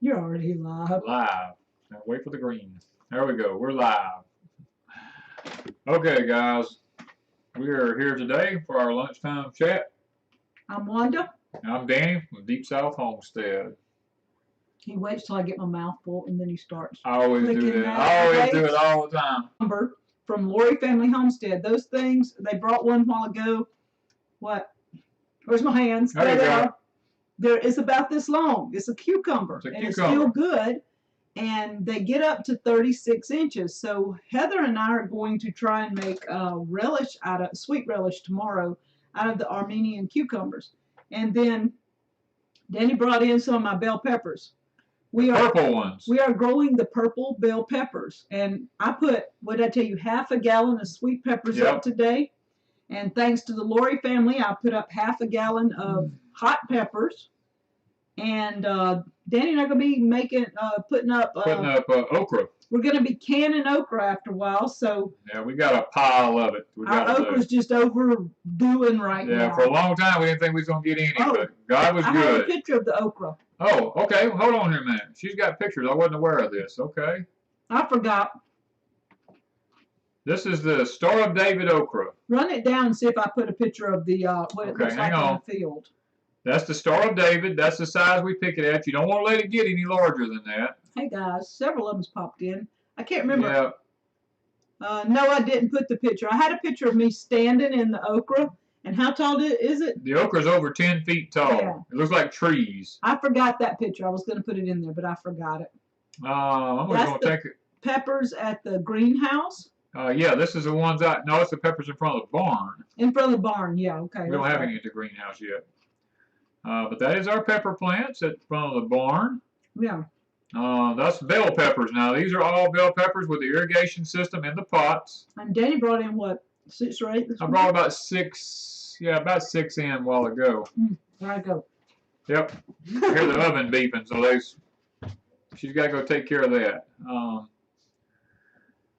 You're already live. Live. Now wait for the green. There we go. We're live. Okay, guys. We are here today for our lunchtime chat. I'm Wanda. And I'm Danny from Deep South Homestead. He waits till I get my mouth full and then he starts. I always do that. I always do it all the time. From Lori Family Homestead. Those things, they brought one while ago. What? Where's my hands? There you go. It's about this long. It's a cucumber. It's a and it's still good. And they get up to 36 inches. So Heather and I are going to try and make sweet relish tomorrow out of the Armenian cucumbers. And then Danny brought in some of my bell peppers. Purple ones. We are growing the purple bell peppers. And I put, what did I tell you, half a gallon of sweet peppers up today. And thanks to the Lori family, I put up half a gallon of hot peppers. And Danny and I are going to be putting up okra. We're going to be canning okra after a while. So yeah, we got a pile of it. Our okra's just overdoing right now. Yeah, for a long time we didn't think we was going to get any, but God was good. I have a picture of the okra. Oh, okay. Hold on here a minute. She's got pictures. I wasn't aware of this. Okay. I forgot. This is the Star of David okra. Run it down and see if I put a picture of the what it looks like in the field. That's the Star of David. That's the size we pick it at. You don't want to let it get any larger than that. Hey, guys. Several of them's popped in. I can't remember. Yeah. No, I didn't put the picture. I had a picture of me standing in the okra. And how tall is it? The okra's over 10 feet tall. Yeah. It looks like trees. I forgot that picture. I was going to put it in there, but I forgot it. I'm going to take it. Peppers at the greenhouse? Yeah, this is the ones no, it's the peppers in front of the barn. In front of the barn, yeah, okay. We don't have any at the greenhouse yet. But that is our pepper plants at the front of the barn. Yeah. That's bell peppers now. These are all bell peppers with the irrigation system in the pots. And Danny brought in what, 6 or 8 this morning? I brought about 6, about 6 in a while ago. There I go. Yep. I hear the oven beeping, so she's got to go take care of that.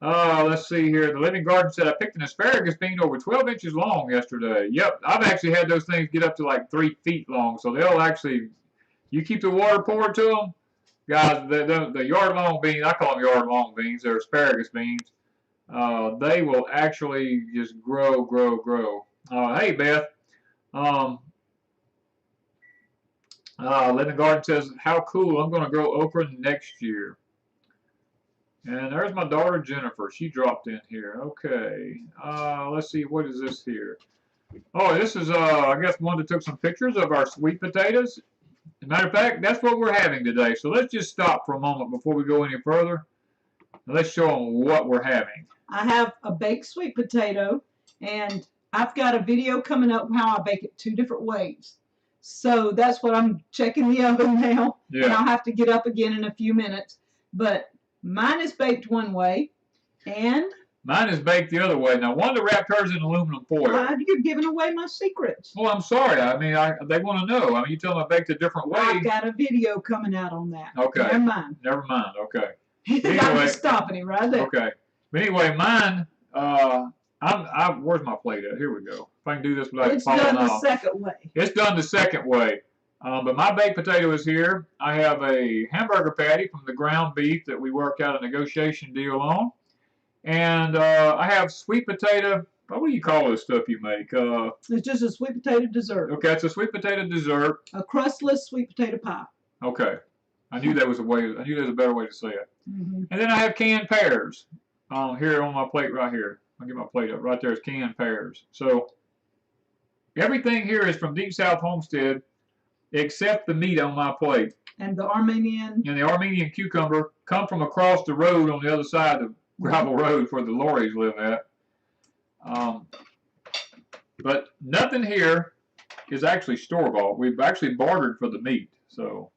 Let's see here. The Living Garden said, I picked an asparagus bean over 12 inches long yesterday. Yep, I've actually had those things get up to like 3 feet long, so they'll actually, you keep the water poured to them, guys, the yard-long beans, I call them yard-long beans, they're asparagus beans, they will actually just grow. Hey, Beth. Living Garden says, how cool, I'm going to grow okra next year. And there's my daughter, Jennifer. She dropped in here. Okay. Let's see. What is this here? Oh, this is, I guess Wanda took some pictures of our sweet potatoes. As a matter of fact, that's what we're having today. So let's just stop for a moment before we go any further. And let's show them what we're having. I have a baked sweet potato, and I've got a video coming up how I bake it 2 different ways. So that's what I'm checking the oven now. Yeah. And I'll have to get up again in a few minutes. But mine is baked one way, and mine is baked the other way. Now, Wanda wrapped hers in aluminum foil. You're giving away my secrets. Well, I'm sorry. I mean, they want to know. I mean, you tell them I baked a different way. I've got a video coming out on that. Okay. Never mind. Never mind. Okay. Anyway, I'm just stopping him right there. Okay. But anyway, mine. Where's my plate at? Here we go. If I can do this without falling off. It's done the second way. It's done the second way. But my baked potato is here. I have a hamburger patty from the ground beef that we worked out a negotiation deal on. And I have sweet potato. What do you call this stuff you make? It's just a sweet potato dessert. Okay, it's a sweet potato dessert. A crustless sweet potato pie. Okay. I knew there was a way. I knew there was a better way to say it. And then I have canned pears. Here on my plate right here. I'll get my plate up. Right there is canned pears. So everything here is from Deep South Homestead, except the meat on my plate. And the Armenian. And the Armenian cucumber come from across the road on the other side of the gravel road where the Lories live at. But nothing here is actually store-bought. We've actually bartered for the meat. So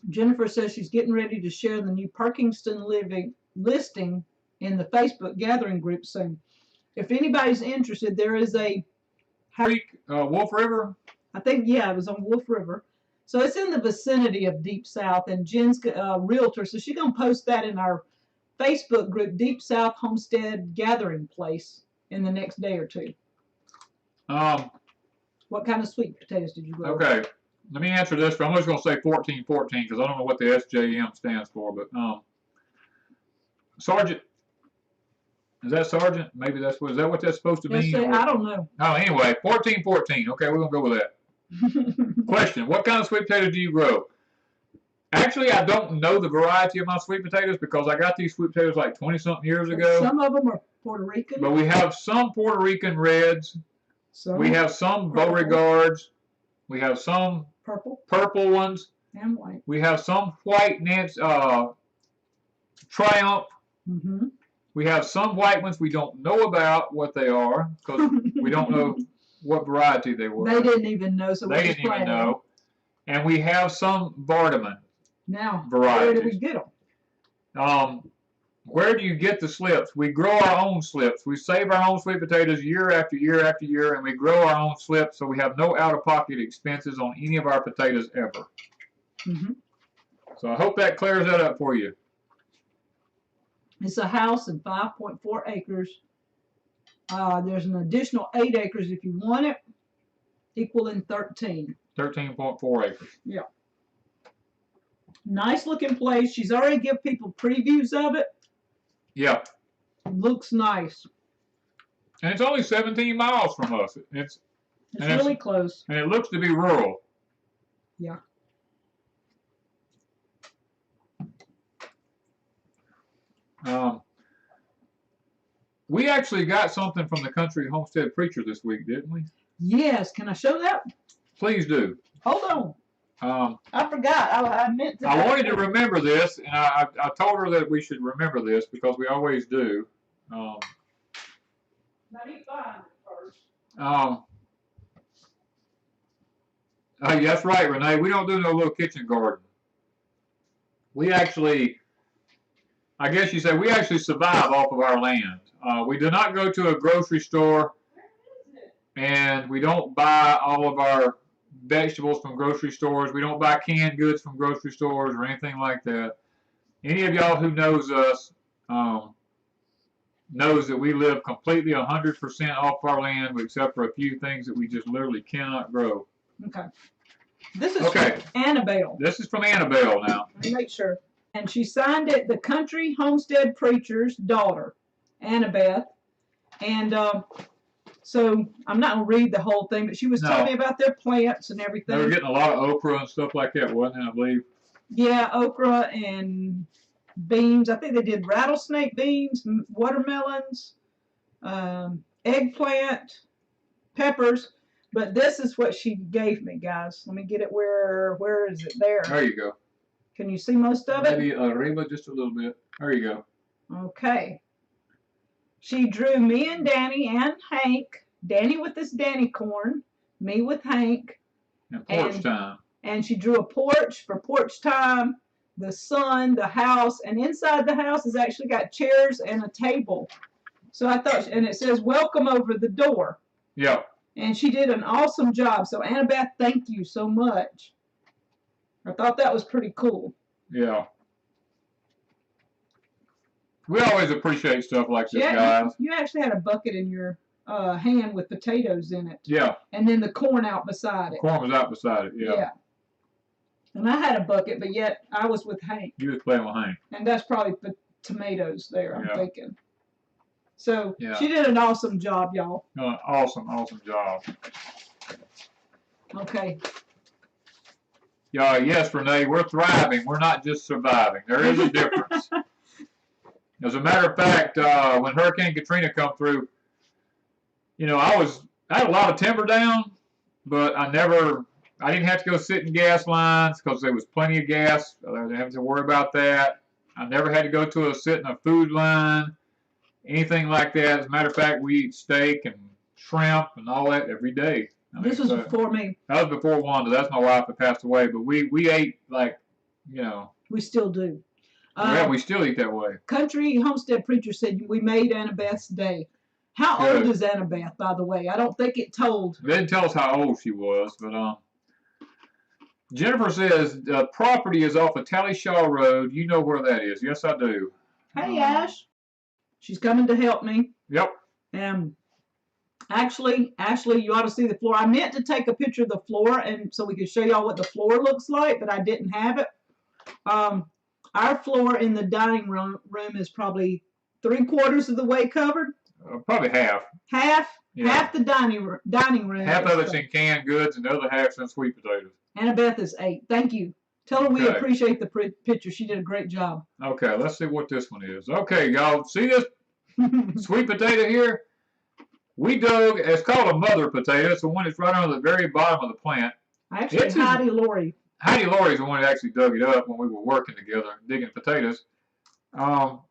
Jennifer says she's getting ready to share the new Parkinston Living listing in the Facebook gathering group soon. If anybody's interested, there is a Wolf River. I think, yeah, it was on Wolf River. So it's in the vicinity of Deep South, and Jen's a realtor, so she's going to post that in our Facebook group, Deep South Homestead Gathering Place, in the next day or 2. What kind of sweet potatoes did you grow? Okay. let me answer this. I'm just going to say 1414 because I don't know what the SJM stands for, but Sergeant. Is that Sergeant? Maybe that's what. Is that what that's supposed to mean? I don't know. Oh, anyway, 1414. Okay, we're gonna go with that. Question: what kind of sweet potatoes do you grow? Actually, I don't know the variety of my sweet potatoes because I got these sweet potatoes like 20-something years ago. Some of them are Puerto Rican. But we have some Puerto Rican reds. We have some Beauregards. We have some purple ones. And white. We have some white Triumph. Mm-hmm. We have some white ones we don't know about what they are because we don't know what variety they were. They didn't even know. So they didn't even know. And we have some Vardaman varieties. Where do we get them? Where do you get the slips? We grow our own slips. We save our own sweet potatoes year after year after year, and we grow our own slips, so we have no out-of-pocket expenses on any of our potatoes ever. Mm-hmm. So I hope that clears that up for you. It's a house in 5.4 acres. There's an additional 8 acres if you want it, equaling 13. 13.4 acres. Yeah. Nice looking place. She's already given people previews of it. Yeah. Looks nice. And it's only 17 miles from us. It's really close. And it looks to be rural. Yeah. We actually got something from the Country Homestead Preacher this week, didn't we? Yes. Can I show that? Please do. Hold on. I forgot. I meant to. I wanted to remember this, and I told her that we should remember this because we always do. Let me find it first. That's right, Renee. We don't do no little kitchen garden. We actually, I guess you say, we actually survive off of our land. We do not go to a grocery store, and we don't buy all of our vegetables from grocery stores. We don't buy canned goods from grocery stores or anything like that. Any of y'all who knows us knows that we live completely 100% off our land, except for a few things that we just literally cannot grow. Okay. This is from Annabelle. This is from Annabelle now. Let me make sure. And she signed it, the Country Homestead Preacher's daughter, Annabeth. And so I'm not going to read the whole thing, but she was telling me about their plants and everything. They were getting a lot of okra and stuff like that, wasn't it, I believe? Yeah, okra and beans. I think they did rattlesnake beans, watermelons, eggplant, peppers. But this is what she gave me, guys. Let me get it. Where is it? There. There you go. Can you see most of it? Maybe arriba just a little bit. There you go. Okay. She drew me and Danny and Hank. Danny with this Danny corn. Me with Hank. And porch time. And she drew a porch for porch time. The sun, the house, and inside the house has actually got chairs and a table. So I thought, and it says welcome over the door. Yeah. And she did an awesome job. So Annabeth, thank you so much. I thought that was pretty cool. Yeah. We always appreciate stuff like this, guys. You actually had a bucket in your hand with potatoes in it. Yeah. And then the corn out beside it. Corn was out beside it, yeah. And I had a bucket, but yet I was with Hank. You was playing with Hank. And that's probably tomatoes there, I'm thinking. So she did an awesome job, y'all. Awesome job. Okay. Yeah, yes, Renee, we're thriving. We're not just surviving. There is a difference. As a matter of fact, when Hurricane Katrina come through, you know, I had a lot of timber down, but I didn't have to go sit in gas lines because there was plenty of gas. I didn't have to worry about that. I never had to go to sit in a food line, anything like that. As a matter of fact, we eat steak and shrimp and all that every day. This was before me. That was before Wanda. That's my wife that passed away. But we ate like, you know. We still do. Yeah, we still eat that way. Country Homestead Preacher said we made Annabeth's day. How old is Annabeth, by the way? I don't think it told. They didn't tell us how old she was, but Jennifer says the property is off of Tallyshaw Road. You know where that is. Yes, I do. Hey, Ash. She's coming to help me. Yep. Actually, you ought to see the floor. I meant to take a picture of the floor and so we could show y'all what the floor looks like, but I didn't have it. Our floor in the dining room is probably 3/4 of the way covered. Probably half. Half the dining room. Half of it's in canned goods and the other half's in sweet potatoes. Annabeth is 8. Thank you. Tell her we appreciate the picture. She did a great job. Okay, let's see what this one is. Okay, y'all, see this sweet potato here? We dug, it's called a mother potato. It's the one that's right on the very bottom of the plant. Actually, Heidi Laurie is the one that actually dug it up when we were working together, digging potatoes. That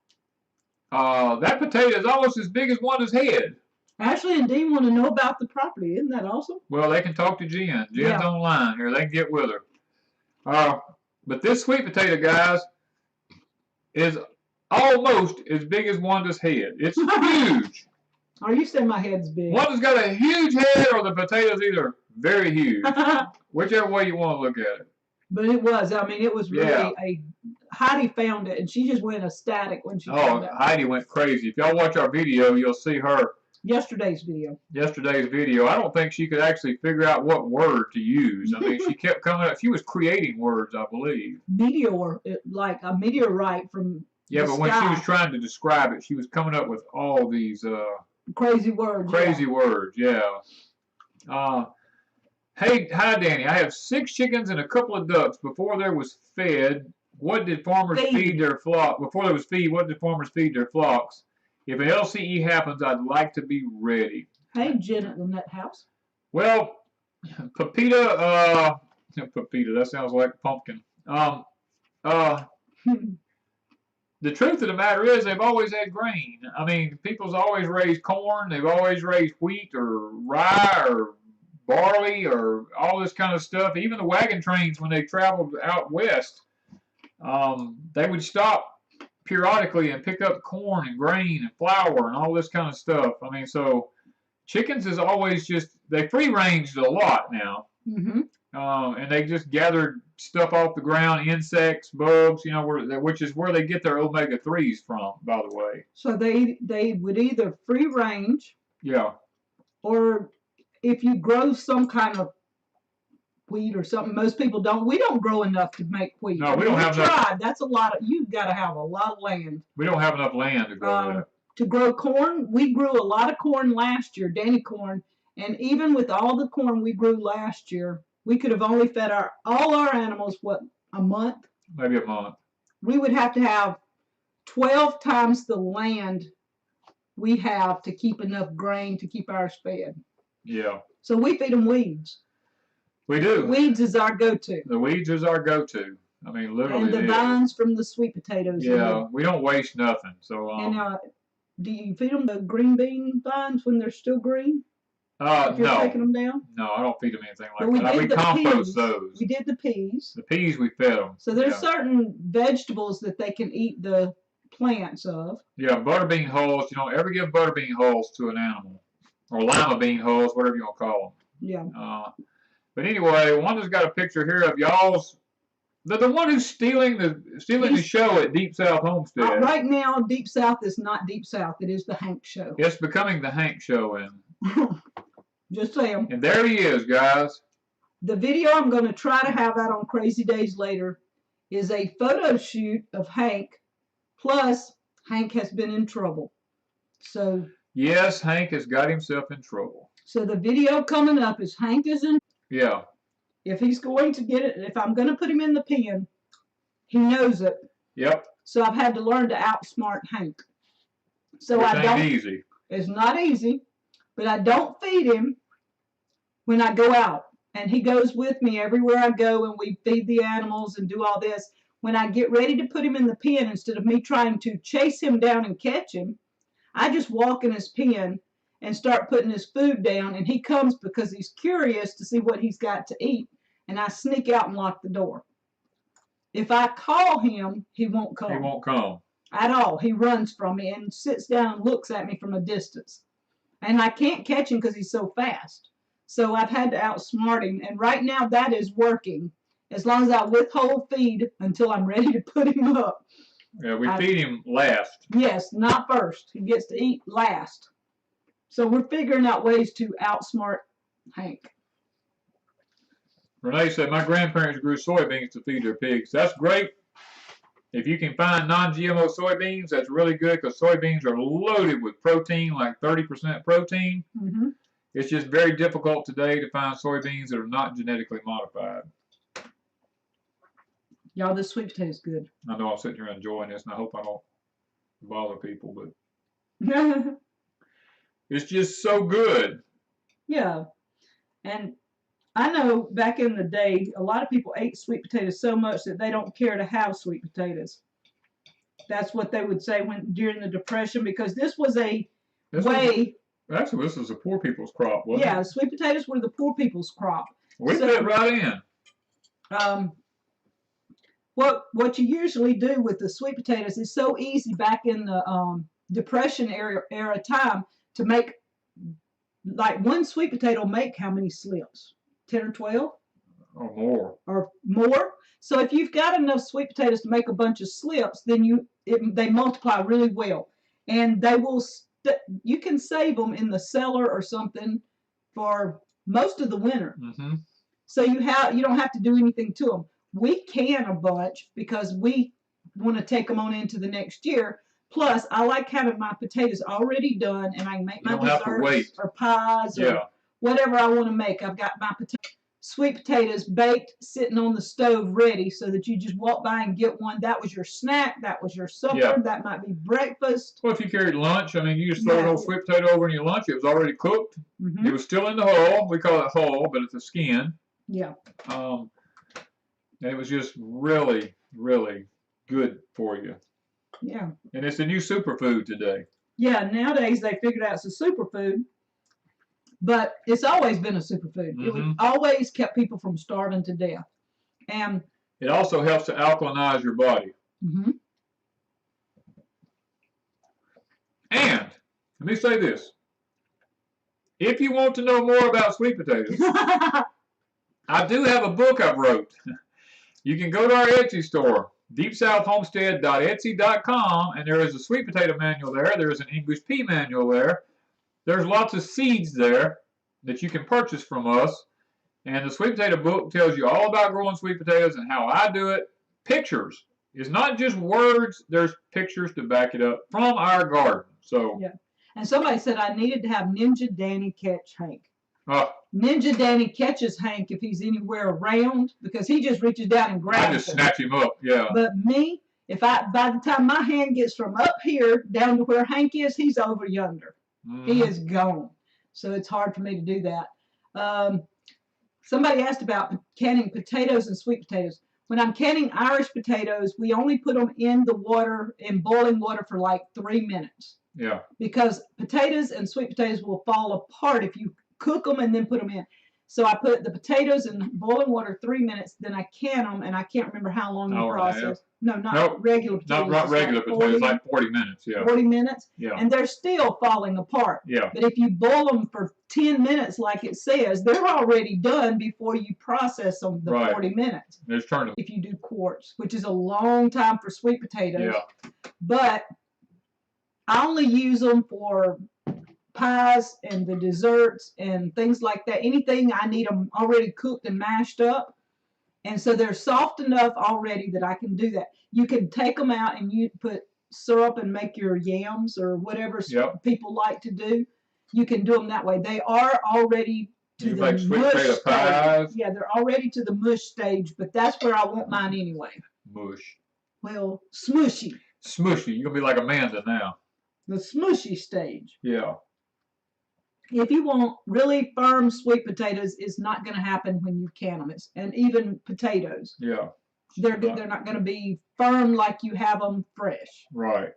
potato is almost as big as Wanda's head. Ashley and Dean want to know about the property. Isn't that awesome? Well, they can talk to Jen. Jen's online here. They can get with her. But this sweet potato, guys, is almost as big as Wanda's head. It's huge. Are you saying my head's big? Wanda's got a huge head, or the potato's either very huge. Whichever way you want to look at it. But it was. I mean, it was really Heidi found it, and she just went ecstatic when she found it. Heidi went crazy. If y'all watch our video, you'll see her. Yesterday's video. I don't think she could actually figure out what word to use. I mean, she kept coming up. She was creating words, I believe. Meteor, like a meteorite from the but when sky. she was trying to describe it, she was coming up with all these crazy words. Words, Hey, hi, Danny. I have 6 chickens and a couple of ducks. Before there was fed, what did farmers feed their flock? Before there was feed, what did farmers feed their flocks? If an LCE happens, I'd like to be ready. Hey, Jen at the Nut House. Well, Pepita, that sounds like pumpkin. The truth of the matter is they've always had grain. I mean, people's always raised corn. They've always raised wheat or rye or barley or all this kind of stuff. Even the wagon trains, when they traveled out west, they would stop periodically and pick up corn and grain and flour and all this kind of stuff. I mean, so chickens is always they free ranged a lot now. And they just gathered stuff off the ground, insects, bugs, which is where they get their omega-3s from, by the way. So they would either free range. Yeah. Or if you grow some kind of wheat or something, most people don't. We don't grow enough to make wheat. No, we don't have enough. That's a lot of. You've got to have a lot of land. We don't have enough land to grow that. To grow corn, we grew a lot of corn last year, Danny corn, and even with all the corn we grew last year, we could have only fed all our animals a month. Maybe a month. We would have to have 12 times the land we have to keep enough grain to keep ours fed. Yeah. So we feed them weeds. We do. Weeds is our go-to. The weeds is our go-to. I mean, literally. And the vines from the sweet potatoes. Yeah, we don't waste nothing. So. And do you feed them the green bean vines when they're still green? If you're taking them down? No, I don't feed them anything like that. We compost those. We did the peas. The peas we fed them. So there's certain vegetables that they can eat the plants of. Yeah, butter bean hulls. You don't ever give butter bean hulls to an animal, or lima bean hulls, whatever you want to call them. Yeah. But anyway, Wanda's got a picture here of y'all's. The one who's stealing the show at Deep South Homestead. Right now, Deep South is not Deep South. It is the Hank Show. It's becoming the Hank Show, Just saying. And there he is, guys. The video I'm going to try to have out on Crazy Days later is a photo shoot of Hank, plus Hank has been in trouble. So. Yes, Hank has got himself in trouble. So the video coming up is Hank is in. Yeah. If he's going to get it, if I'm going to put him in the pen, he knows it. Yep. So I've had to learn to outsmart Hank. So Which ain't easy. It's not easy, but I don't feed him when I go out. And he goes with me everywhere I go, and we feed the animals and do all this. When I get ready to put him in the pen, instead of me trying to chase him down and catch him, I just walk in his pen and start putting his food down, and he comes because he's curious to see what he's got to eat, and I sneak out and lock the door. If I call him, he won't come. He won't come. At all. He runs from me and sits down and looks at me from a distance. And I can't catch him because he's so fast. So I've had to outsmart him, and right now that is working. As long as I withhold feed until I'm ready to put him up. Yeah, we feed him last. Yes, not first. He gets to eat last. So we're figuring out ways to outsmart Hank. Renee said, my grandparents grew soybeans to feed their pigs. That's great. If you can find non-GMO soybeans, that's really good because soybeans are loaded with protein, like 30% protein. Mm-hmm. It's just very difficult today to find soybeans that are not genetically modified. Y'all, this sweet potato is good. I know I'm sitting here enjoying this, and I hope I don't bother people, but it's just so good. Yeah. And I know back in the day, a lot of people ate sweet potatoes so much that they don't care to have sweet potatoes. That's what they would say during the Depression, because this was a way. Actually, this is a poor people's crop, wasn't it? Yeah, sweet potatoes were the poor people's crop. We fit right in. What you usually do with the sweet potatoes is so easy back in the Depression era time to make, like, one sweet potato make how many slips? 10 or 12? Or more. Or more. So if you've got enough sweet potatoes to make a bunch of slips, then they multiply really well, and they will. You can save them in the cellar or something for most of the winter. Mm-hmm. So you don't have to do anything to them. We can a bunch because we want to take them on into the next year. Plus, I like having my potatoes already done, and I can make my desserts or pies or whatever I want to make. I've got my sweet potatoes baked, sitting on the stove ready, so that you just walk by and get one. That was your snack. That was your supper. Yeah. That might be breakfast. Well, if you carried lunch, I mean, you just throw an old sweet potato over in your lunch. It was already cooked. Mm-hmm. It was still in the hull. We call it hull, but it's a skin. Yeah. And it was just really, really good for you. Yeah. And it's a new superfood today. Yeah, nowadays they figured out it's a superfood, but it's always been a superfood. Mm-hmm. It always kept people from starving to death. And it also helps to alkalinize your body. Mm-hmm. And let me say this. If you want to know more about sweet potatoes, I do have a book I wrote. You can go to our Etsy store, deepsouthhomestead.etsy.com, and there is a sweet potato manual there. There is an English pea manual there. There's lots of seeds there that you can purchase from us. And the sweet potato book tells you all about growing sweet potatoes and how I do it. Pictures. It's not just words. There's pictures to back it up from our garden. So yeah. And somebody said I needed to have Ninja Danny catch Hank. Ninja Danny catches Hank if he's anywhere around, because he just reaches down and grabs him. I just snatch him up, yeah. But me, by the time my hand gets from up here down to where Hank is, he's over yonder. Mm-hmm. He is gone. So it's hard for me to do that. Somebody asked about canning potatoes and sweet potatoes. When I'm canning Irish potatoes, we only put them in the water, in boiling water, for like 3 minutes. Yeah. Because potatoes and sweet potatoes will fall apart if you cook them and then put them in. So I put the potatoes in boiling water 3 minutes, then I can them, and I can't remember how long the process. No, not regular potatoes. Not regular potatoes, like 40 minutes, yeah. 40 minutes, yeah. And they're still falling apart. Yeah. But if you boil them for 10 minutes, like it says, they're already done before you process them the 40 minutes. Just turn them. If you do quarts, which is a long time for sweet potatoes. Yeah. But I only use them for pies and the desserts and things like that. Anything I need them already cooked and mashed up, and so they're soft enough already that I can do that. You can take them out and you put syrup and make your yams or whatever people like to do. You can do them that way. They are already to the mush stage. Pies. Yeah, they're already to the mush stage, but that's where I want mine anyway. Mush. Well, smushy. Smushy. You're gonna be like Amanda now. The smushy stage. Yeah. If you want really firm sweet potatoes, it's not going to happen when you can them. And even potatoes. Yeah. They're not going to be firm like you have them fresh. Right.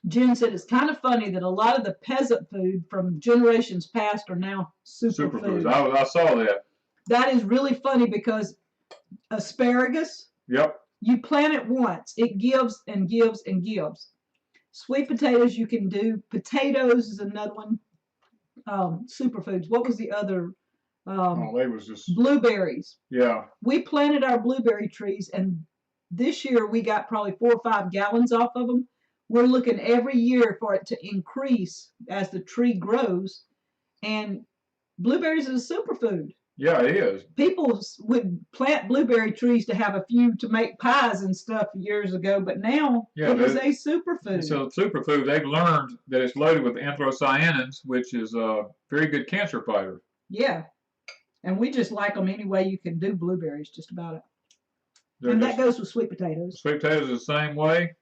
Jen said it's kind of funny that a lot of the peasant food from generations past are now superfoods. I saw that. That is really funny because asparagus. Yep. You plant it once, it gives and gives and gives. Sweet potatoes you can do. Potatoes is another one. Superfoods. What was the other? They was just blueberries. Yeah. We planted our blueberry trees, and this year we got probably 4 or 5 gallons off of them. we're looking every year for it to increase as the tree grows. And blueberries is a superfood. Yeah, it is. People would plant blueberry trees to have a few to make pies and stuff years ago, but now it is a superfood. So superfood, they've learned that it's loaded with anthocyanins, which is a very good cancer fighter. Yeah, and we just like them any way you can do blueberries, just about it. And that goes with sweet potatoes. Sweet potatoes is the same way.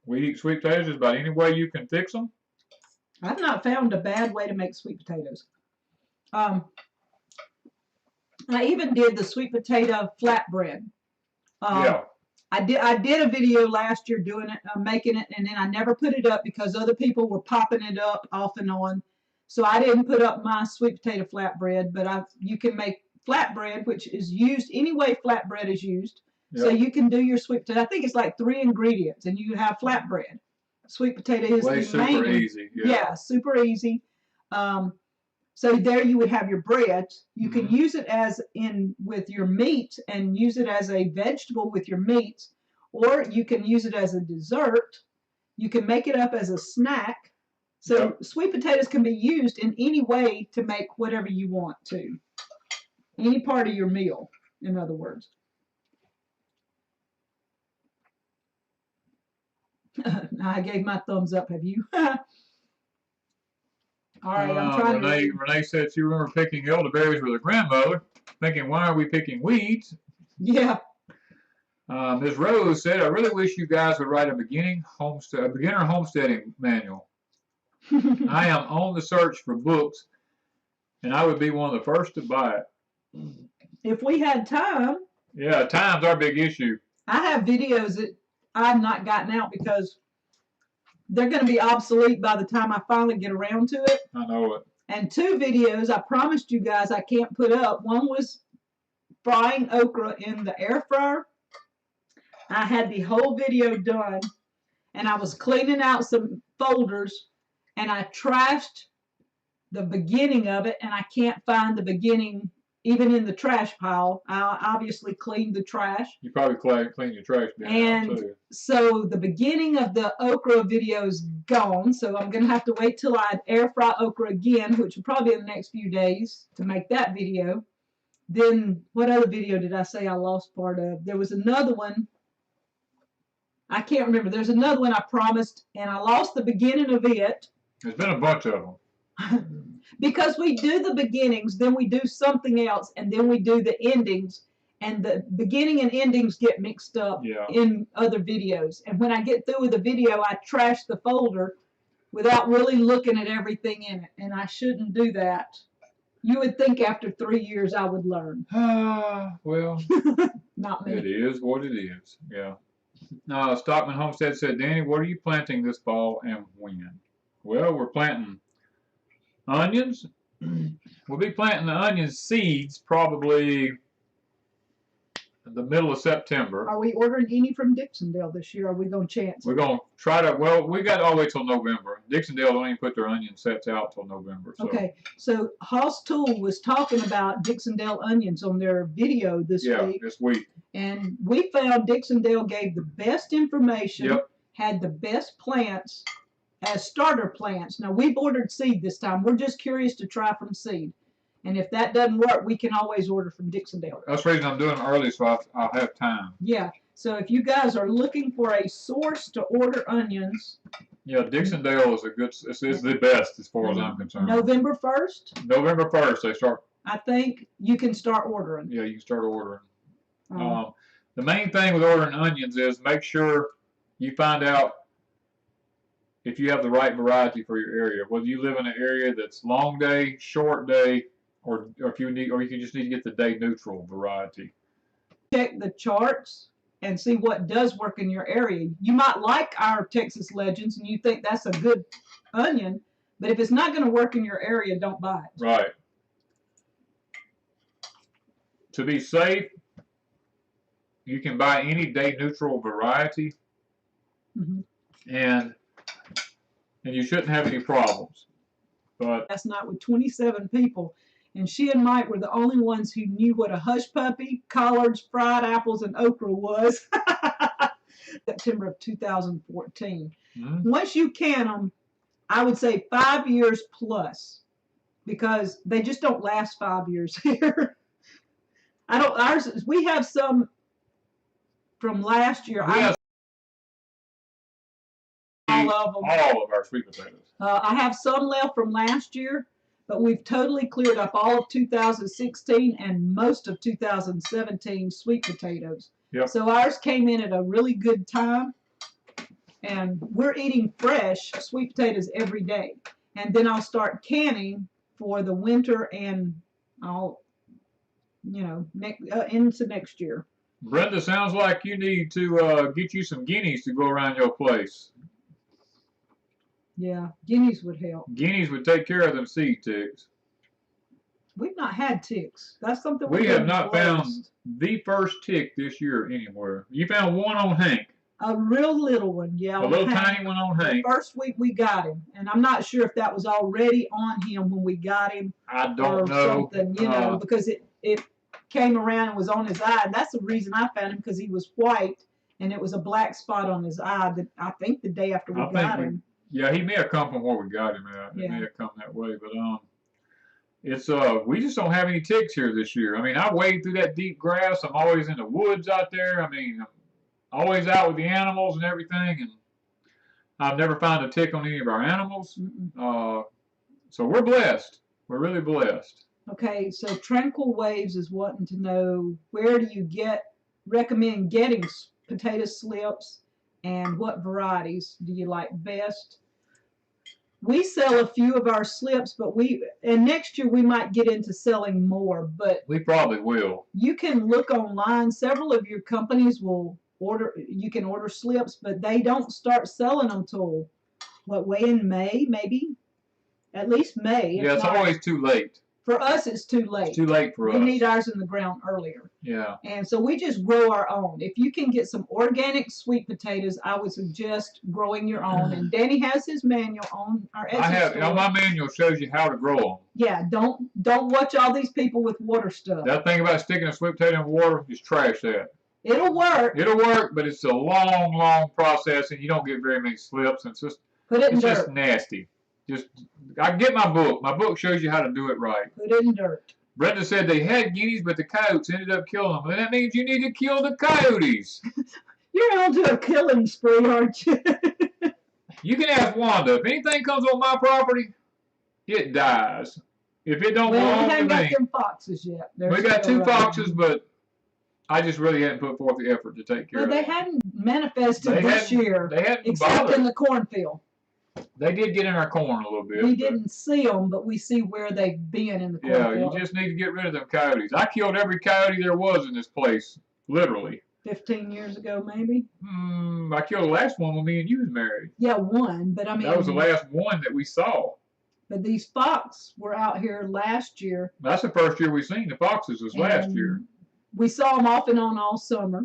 We eat sweet potatoes just about any way you can fix them. I've not found a bad way to make sweet potatoes. I even did the sweet potato flatbread. Yeah. I did a video last year doing it, making it, and then I never put it up because other people were popping it up off and on. So I didn't put up my sweet potato flatbread, but you can make flatbread, which is used any way flatbread is used. Yep. So you can do your sweet potato. I think it's like 3 ingredients, and you have flatbread. Sweet potato is the main. Super easy. Yeah, super easy. So there you would have your bread. You can use it as with your meat and use it as a vegetable with your meat, or you can use it as a dessert. You can make it up as a snack. So sweet potatoes can be used in any way to make whatever you want to. Any part of your meal, in other words. I gave my thumbs up. Have you? All right, I'm trying to. Renee said she remember picking elderberries with her grandmother, thinking, why are we picking weeds? Yeah. Ms. Rose said, I really wish you guys would write a beginner homesteading manual. I am on the search for books, and I would be one of the first to buy it. If we had time. Yeah, time's our big issue. I have videos that I've not gotten out because they're going to be obsolete by the time I finally get around to it. I know it. And 2 videos I promised you guys I can't put up. One was frying okra in the air fryer. I had the whole video done, and I was cleaning out some folders, and I trashed the beginning of it, and I can't find the beginning even in the trash pile. I obviously cleaned the trash. You probably cleaned your trash bin and out too. So the beginning of the okra video is gone, so I'm going to have to wait till I air fry okra again, which will probably be in the next few days to make that video. Then what other video did I say I lost part of? There was another one. I can't remember. There's another one I promised, and I lost the beginning of it. There's been a bunch of them. Because we do the beginnings, then we do something else, and then we do the endings. And the beginning and endings get mixed up in other videos. And when I get through with the video, I trash the folder without really looking at everything in it. And I shouldn't do that. You would think after 3 years I would learn. Well, not me. It is what it is. Yeah. Stockman Homestead said, Danny, what are you planting this fall and when? Well, we're planting onions. We'll be planting the onion seeds probably in the middle of September. Are we ordering any from Dixondale this year? Or are we going to chance? We're going to try to, well, we got all the way till November. Dixondale don't even put their onion sets out till November. So. Okay, so Hoss Tool was talking about Dixondale onions on their video this week. Yeah, this week. And we found Dixondale gave the best information, had the best plants as starter plants. Now, we've ordered seed this time. We're just curious to try from seed. And if that doesn't work, we can always order from Dixondale. That's the reason I'm doing it early, so I'll have time. Yeah. So if you guys are looking for a source to order onions. Yeah, Dixondale is is the best as far as I'm concerned. November 1st? November 1st, they start. I think you can start ordering. Yeah, you can start ordering. The main thing with ordering onions is make sure you find out if you have the right variety for your area. Whether you live in an area that's long day, short day, or if you need, or you just need to get the day neutral variety. Check the charts and see what does work in your area. You might like our Texas Legends and you think that's a good onion, but if it's not going to work in your area, don't buy it. Right. To be safe, you can buy any day neutral variety, and you shouldn't have any problems. But last night with 27 people, and she and Mike were the only ones who knew what a hush puppy, collards, fried apples, and okra was. September of 2014. Mm-hmm. Once you can them, I would say 5 years plus, because they just don't last 5 years here. I don't. Ours. We have some from last year. We have all of them. All of our sweet potatoes. I have some left from last year, but we've totally cleared up all of 2016 and most of 2017 sweet potatoes. Yep. So ours came in at a really good time, and we're eating fresh sweet potatoes every day. And then I'll start canning for the winter, and I'll, into next year. Brenda, sounds like you need to get you some guineas to go around your place. Yeah, guineas would help. Guineas would take care of them seed ticks. We've not had ticks. That's something we have not found the first tick this year anywhere. You found one on Hank. A real little one, yeah. A little tiny one on Hank. The first week we got him, and I'm not sure if that was already on him when we got him. I don't know. Something, because it came around and was on his eye, and that's the reason I found him, because he was white, and it was a black spot on his eye. That I think the day after we got him. Yeah, he may have come from where we got him at. It may have come that way, but it's we just don't have any ticks here this year. I mean, I wade through that deep grass. I'm always in the woods out there. I mean, I'm always out with the animals and everything, and I've never found a tick on any of our animals. So we're blessed. We're really blessed. Okay, so Tranquil Waves is wanting to know, where do you recommend getting potato slips, and what varieties do you like best? We sell a few of our slips, but next year we might get into selling more, but we probably will. You can look online. Several of your companies will you can order slips, but they don't start selling them till way in May, maybe, at least May. Yeah, it's always too late. For us, it's too late. It's too late for us. We need ours in the ground earlier. Yeah. And so we just grow our own. If you can get some organic sweet potatoes, I would suggest growing your own. And Danny has his manual on our Etsy store. My manual shows you how to grow them. Yeah, don't watch all these people with water stuff. That thing about sticking a sweet potato in water, just trash that. It'll work. It'll work, but it's a long, long process, and you don't get very many slips. It's just just nasty. I get my book. My book shows you how to do it right. Put it in dirt. Brenda said they had guineas, but the coyotes ended up killing them. Well, that means you need to kill the coyotes. You're on to a killing spree, aren't you? You can ask Wanda. If anything comes on my property, it dies. If it don't belong to me. We haven't got them foxes yet. We got 2 foxes, but I just really hadn't put forth the effort to take care of them. They hadn't manifested this year. They hadn't except in the cornfield. They did get in our corn a little bit. We didn't see them, but we see where they've been in the cornfield. Yeah, you just need to get rid of them coyotes. I killed every coyote there was in this place, literally. 15 years ago, maybe? I killed the last one when me and you was married. Yeah, one, but I mean... That was the last one that we saw. But these fox were out here last year. That's the first year we seen the foxes was last year. We saw them off and on all summer.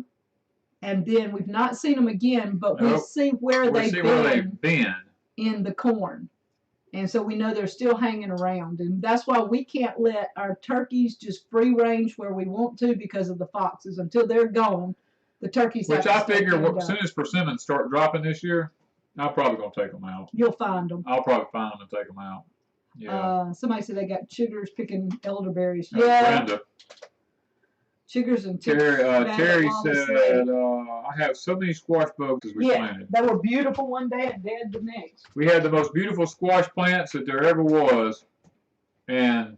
And then we've not seen them again, but we see where they've been in the corn. And so we know they're still hanging around. And that's why we can't let our turkeys just free range where we want to because of the foxes. Until they're gone, the turkeys have to Which I figure as soon as persimmons start dropping this year, I'm probably going to take them out. You'll find them. I'll probably find them and take them out. Yeah. Somebody said they got chiggers picking elderberries. Brenda. Chiggers and Terry said, I have so many squash bugs as we planted. They were beautiful one day and dead the next. We had the most beautiful squash plants that there ever was. And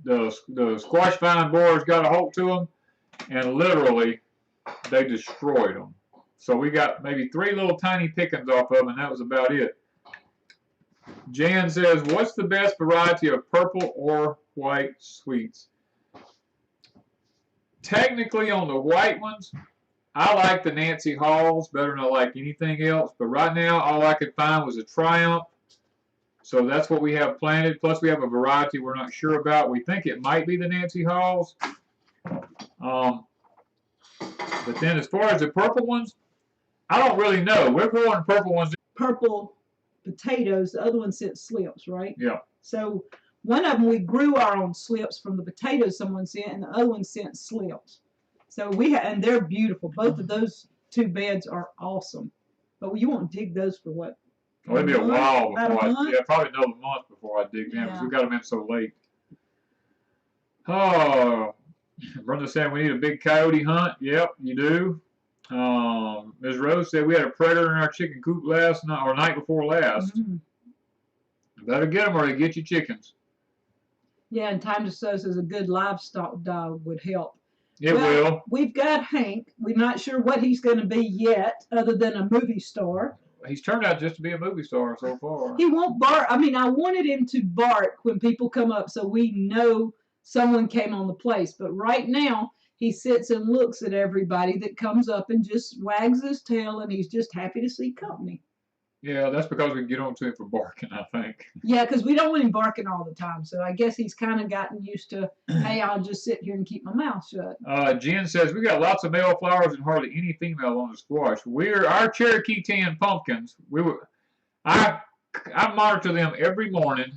the squash vine borers got a hold to them, and literally they destroyed them. So we got maybe 3 little tiny pickings off of them, and that was about it. Jan says, what's the best variety of purple or white sweets? Technically, on the white ones, I like the Nancy Halls better than I like anything else. But right now, all I could find was a Triumph. So that's what we have planted. Plus, we have a variety we're not sure about. We think it might be the Nancy Halls. But then as far as the purple ones, I don't really know. We're growing purple ones. Purple potatoes. The other one sent slips, right? Yeah. So one of them, we grew our own slips from the potatoes someone sent, and the other one sent slips. So and they're beautiful. Both of those 2 beds are awesome. But you won't dig those for what? Well, it'd be a while before yeah, probably another month before I dig them because Yeah. we got them in so late. Oh, Brenda saying we need a big coyote hunt. Yep, you do. Ms. Rose said we had a predator in our chicken coop last night or night before last. Better get them or they get you chickens. Yeah, and Time to Sow says a good livestock dog would help. It will. We've got Hank. We're not sure what he's going to be yet, other than a movie star. He's turned out just to be a movie star so far. He won't bark. I mean, I wanted him to bark when people come up so we know someone came on the place. But right now, he sits and looks at everybody that comes up and just wags his tail, and he's just happy to see company. Yeah, that's because we get on to him for barking, I think. Yeah, because we don't want him barking all the time. So I guess he's kind of gotten used to, hey, I'll just sit here and keep my mouth shut. Jen says, we got lots of male flowers and hardly any female on the squash. Our Cherokee Tan pumpkins, I monitor them every morning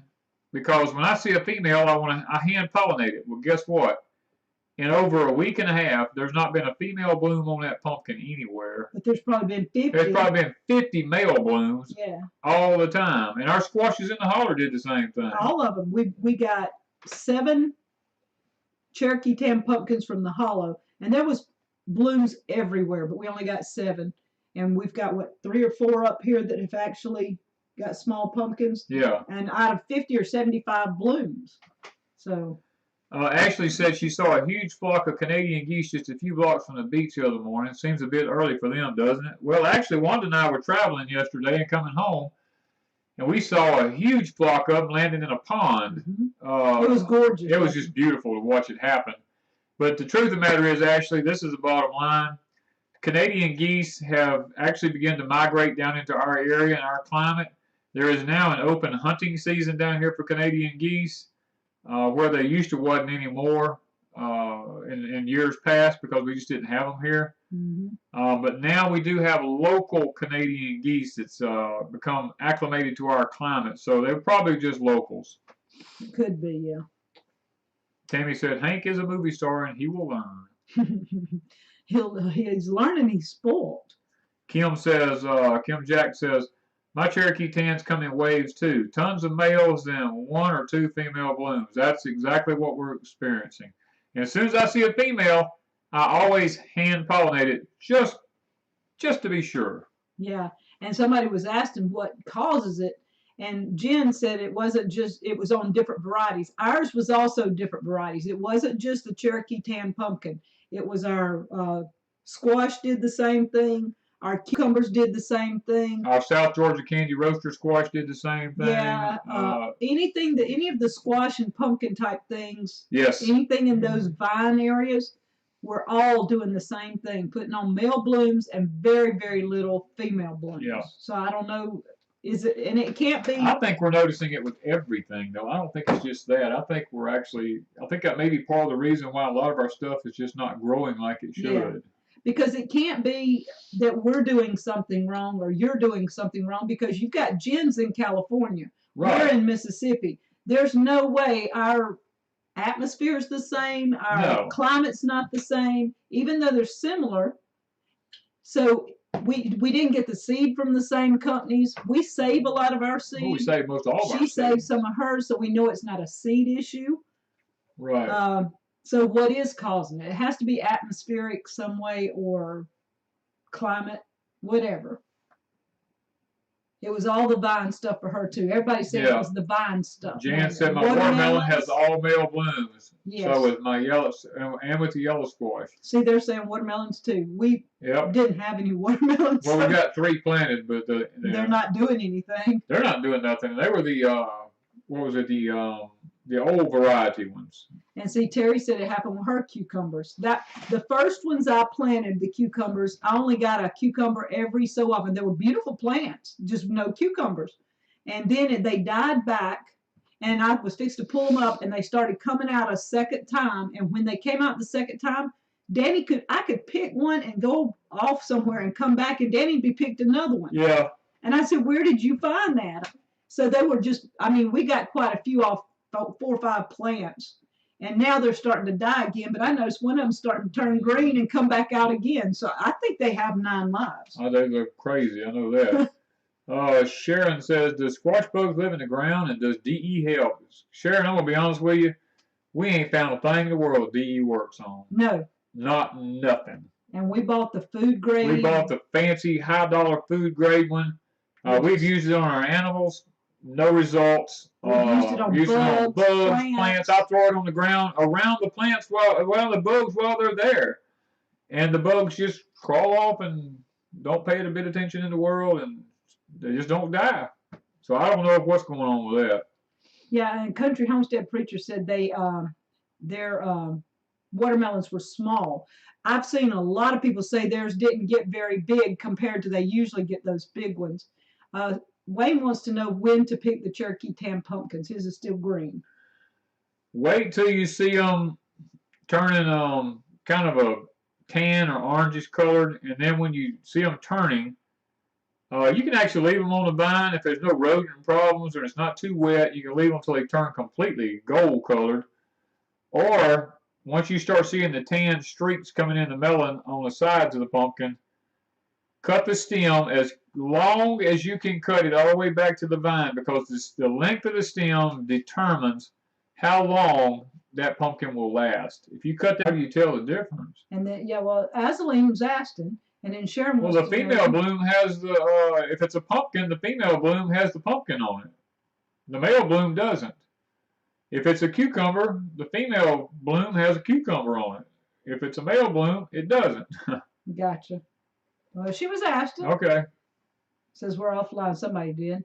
because when I see a female, I hand pollinate it. Well, guess what? In over a week and a half, there's not been a female bloom on that pumpkin anywhere. But there's probably been 50. There's probably been 50 male blooms all the time. And our squashes in the holler did the same thing. All of them. We got 7 Cherokee Tan pumpkins from the hollow. And there was blooms everywhere, but we only got 7. And we've got, 3 or 4 up here that have actually got small pumpkins. Yeah. And out of 50 or 75 blooms. So... Ashley said she saw a huge flock of Canadian geese just a few blocks from the beach the other morning. Seems a bit early for them, doesn't it? Well, actually, Wanda and I were traveling yesterday and coming home, and we saw a huge flock of them landing in a pond. It was gorgeous. It was just beautiful to watch it happen. But the truth of the matter is, Ashley, this is the bottom line. Canadian geese have actually begun to migrate down into our area and our climate. There is now an open hunting season down here for Canadian geese. Where they used to wasn't anymore in years past because we just didn't have them here. But now we do have local Canadian geese that's become acclimated to our climate, so they're probably just locals. Could be, yeah. Tammy said, Hank is a movie star and he will learn. He's learning, he's spoiled. Kim Jack says, my Cherokee Tans come in waves too. Tons of males and 1 or 2 female blooms. That's exactly what we're experiencing. And as soon as I see a female, I always hand pollinate it just to be sure. Yeah. And somebody was asking what causes it. And Jen said it was on different varieties. Ours was also different varieties. It wasn't just the Cherokee Tan pumpkin. It was our squash did the same thing. Our cucumbers did the same thing. Our South Georgia Candy Roaster squash did the same thing. Yeah, any of the squash and pumpkin type things. Yes. Anything in those vine areas, we're all doing the same thing, putting on male blooms and very, very little female blooms. Yeah. So I don't know, and it can't be. I think we're noticing it with everything, though. I don't think it's just that. I think that may be part of the reason why a lot of our stuff is just not growing like it should. Yeah. Because it can't be that we're doing something wrong or you're doing something wrong because you've got Jen's in California. Right. We're in Mississippi. There's no way our atmosphere is the same. Our climate's not the same, even though they're similar. So we didn't get the seed from the same companies. We save a lot of our seed. Well, we save most all of our seed. She saved some of hers, so we know it's not a seed issue. Right. So what is causing it? It has to be atmospheric some way or climate, whatever. It was all the vine stuff for her too. Everybody said it was the vine stuff. Jan said my watermelon has all male blooms. Yes. So with my yellow and with the yellow squash. See, they're saying watermelons too. We didn't have any watermelons. Well, we got 3 planted, but they're not doing anything. They're not doing nothing. They were the old variety ones. And see, Terry said it happened with her cucumbers. The first ones I planted, the cucumbers, I only got a cucumber every so often. They were beautiful plants, just no cucumbers. And then they died back, and I was fixed to pull them up, and they started coming out a second time. And when they came out the second time, I could pick one and go off somewhere and come back, and Danny'd be picked another one. Yeah. And I said, where did you find that? So they were just, we got quite a few off 4 or 5 plants. And now they're starting to die again, but I noticed one of them starting to turn green and come back out again. So I think they have 9 lives. Oh, they look crazy. I know that. Sharon says, does squash bugs live in the ground and does DE help? Sharon, I'm going to be honest with you. We ain't found a thing in the world DE works on. No. Not nothing. And we bought the food grade. We bought the fancy high-dollar food grade one. We've used it on our animals. No results. Used it on bugs, plants. I throw it on the ground around the plants the bugs while they're there. And the bugs just crawl off and don't pay it a bit of attention in the world, and they just don't die. So I don't know what's going on with that. Yeah, and Country Homestead Preacher said their watermelons were small. I've seen a lot of people say theirs didn't get very big compared to they usually get those big ones. Wayne wants to know when to pick the Cherokee Tan pumpkins. His is still green. Wait till you see them turning kind of a tan or orangish colored, and then when you see them turning, you can actually leave them on the vine if there's no rodent problems or it's not too wet. You can leave them until they turn completely gold colored. Or once you start seeing the tan streaks coming in the melon on the sides of the pumpkin, cut the stem as long as you can cut it all the way back to the vine, because the length of the stem determines how long that pumpkin will last. If you cut that, how do you tell the difference? And then, yeah, well, Azaleen was Aston, and then Sharon was. Well, the female bloom has the, if it's a pumpkin, the female bloom has the pumpkin on it. The male bloom doesn't. If it's a cucumber, the female bloom has a cucumber on it. If it's a male bloom, it doesn't. Gotcha. Well, she was Aston. Okay. Says we're offline. Somebody did.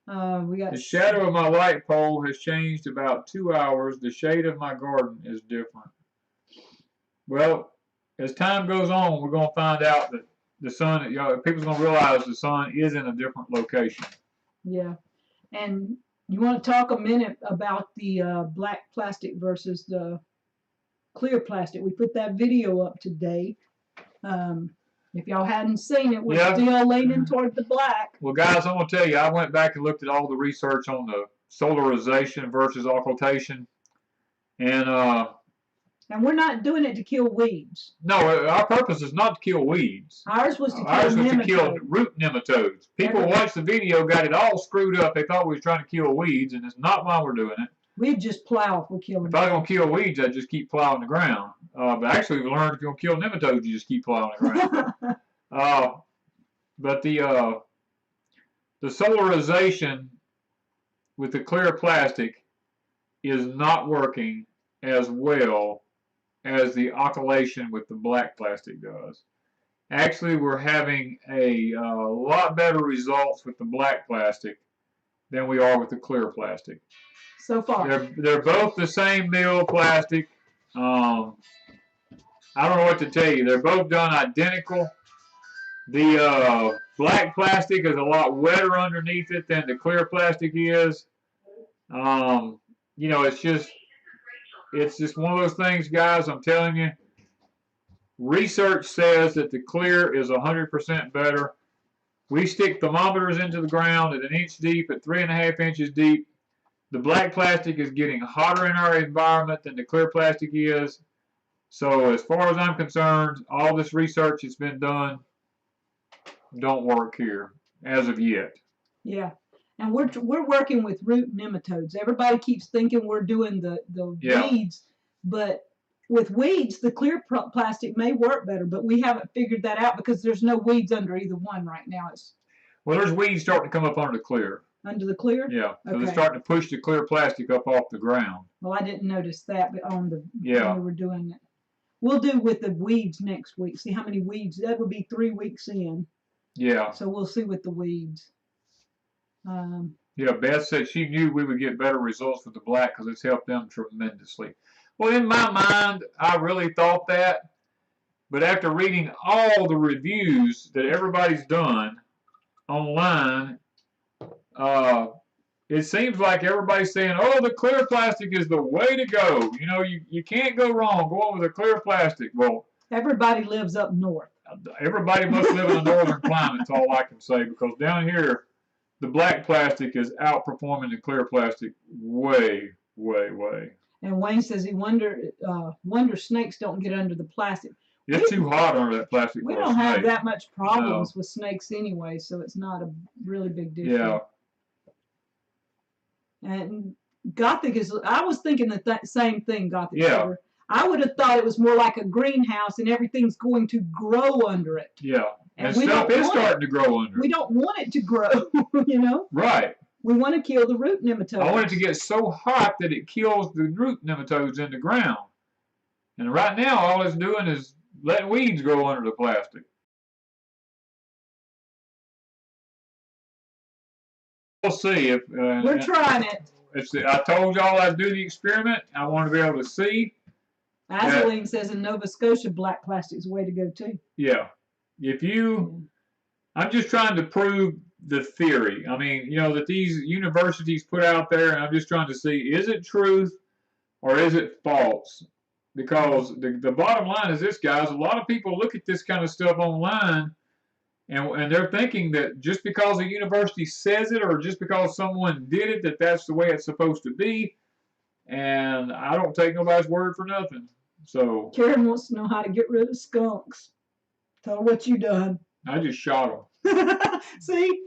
We got. The shadow of my light pole has changed about 2 hours. The shade of my garden is different. Well, as time goes on, we're going to find out that the sun, people's going to realize the sun is in a different location. Yeah. And you want to talk a minute about the black plastic versus the clear plastic? We put that video up today. If y'all hadn't seen it, we're still leaning toward the black. Well, guys, I'm going to tell you, I went back and looked at all the research on the solarization versus occultation. And we're not doing it to kill weeds. No, our purpose is not to kill weeds. Ours was to kill root nematodes. People watched the video, got it all screwed up. They thought we was trying to kill weeds, and it's not why we're doing it. We'd just plow if we kill them. If I was going to kill weeds, I'd just keep plowing the ground. But actually, we learned if you're going to kill nematodes, you just keep plowing the ground. But the solarization with the clear plastic is not working as well as the occultation with the black plastic does. Actually, we're having a lot better results with the black plastic than we are with the clear plastic. So far. They're both the same mill plastic. I don't know what to tell you. They're both done identical. The black plastic is a lot wetter underneath it than the clear plastic is. It's just one of those things, guys. I'm telling you. Research says that the clear is 100% better. We stick thermometers into the ground at 1 inch deep, at 3.5 inches deep. The black plastic is getting hotter in our environment than the clear plastic is. So as far as I'm concerned, all this research that's been done don't work here as of yet. Yeah. And we're working with root nematodes. Everybody keeps thinking we're doing the weeds, but with weeds, the clear plastic may work better, but we haven't figured that out because there's no weeds under either one right now. Well, there's weeds starting to come up under the clear. Under the clear? Yeah. So they're starting to push the clear plastic up off the ground. Well, I didn't notice that, but when we were doing it. We'll do with the weeds next week. See how many weeds. That would be 3 weeks in. Yeah. So we'll see with the weeds. Yeah, Beth said she knew we would get better results with the black because it's helped them tremendously. Well, in my mind, I really thought that. But after reading all the reviews that everybody's done online, it seems like everybody's saying, oh, the clear plastic is the way to go. You know, you can't go wrong going with a clear plastic. Well, everybody lives up north. Everybody must live in a northern climate, that's all I can say, because down here, the black plastic is outperforming the clear plastic way, way, way. And Wayne says he wonders snakes don't get under the plastic. It's too hot under that plastic. We don't have that much problems with snakes anyway, so it's not a really big deal. Yeah. And Gothic is, I was thinking the same thing, Gothic. Yeah. Sugar. I would have thought it was more like a greenhouse and everything's going to grow under it. Yeah. And stuff is starting to grow under it. We don't want it to grow, you know? Right. We want to kill the root nematodes. I want it to get so hot that it kills the root nematodes in the ground. And right now, all it's doing is letting weeds grow under the plastic. We'll see if we're trying it. I told y'all I'd do the experiment. I want to be able to see. Azaline says in Nova Scotia, black plastic is the way to go too. Yeah, if you, I'm just trying to prove the theory. I mean, you know, that these universities put out there, and I'm just trying to see, is it truth or is it false? Because the bottom line is this, guys. A lot of people look at this kind of stuff online. And they're thinking that just because a university says it or just because someone did it, that that's the way it's supposed to be. And I don't take nobody's word for nothing. So Karen wants to know how to get rid of skunks. Tell her what you done. I just shot them. See?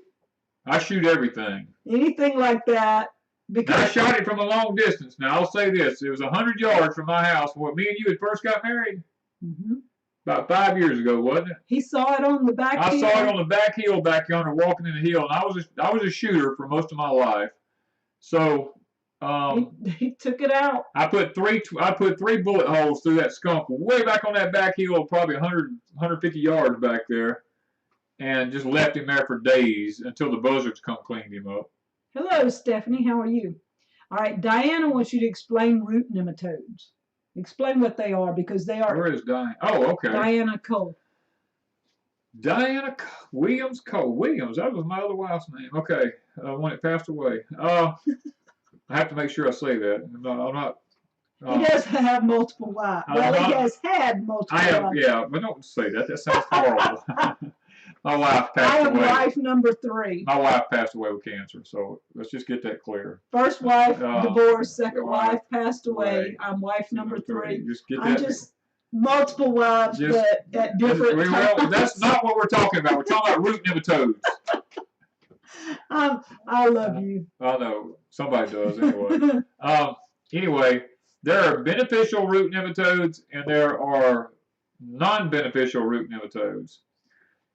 I shoot everything. Anything like that. Because I shot it from a long distance. Now, I'll say this. It was 100 yards from my house when me and you had first got married. Mm-hmm. About 5 years ago, wasn't it? He saw it on the back hill. I saw it on the back hill back yonder, walking in the hill, and I was a shooter for most of my life. So he took it out. I put three bullet holes through that skunk way back on that back hill, probably 150 yards back there, and just left him there for days until the buzzards come cleaned him up. Hello, Stephanie. How are you? All right, Diana wants you to explain root nematodes. Explain what they are, because they are. Where is Diana? Oh, okay. Diana Cole. Diana Williams Cole. Williams, that was my other wife's name. Okay, when it passed away. I have to make sure I say that. I'm not. He does have multiple wives. Well, he has had multiple wives. Yeah, but don't say that. That sounds horrible. My wife passed away. I am wife number 3. My wife passed away with cancer, so let's just get that clear. First wife, divorced. Second wife, passed away. I'm wife number 3. Just get that. I'm just multiple wives, but at different times. That's not what we're talking about. We're talking about root nematodes. I love you. I know. Somebody does, anyway. Anyway, there are beneficial root nematodes, and there are non-beneficial root nematodes.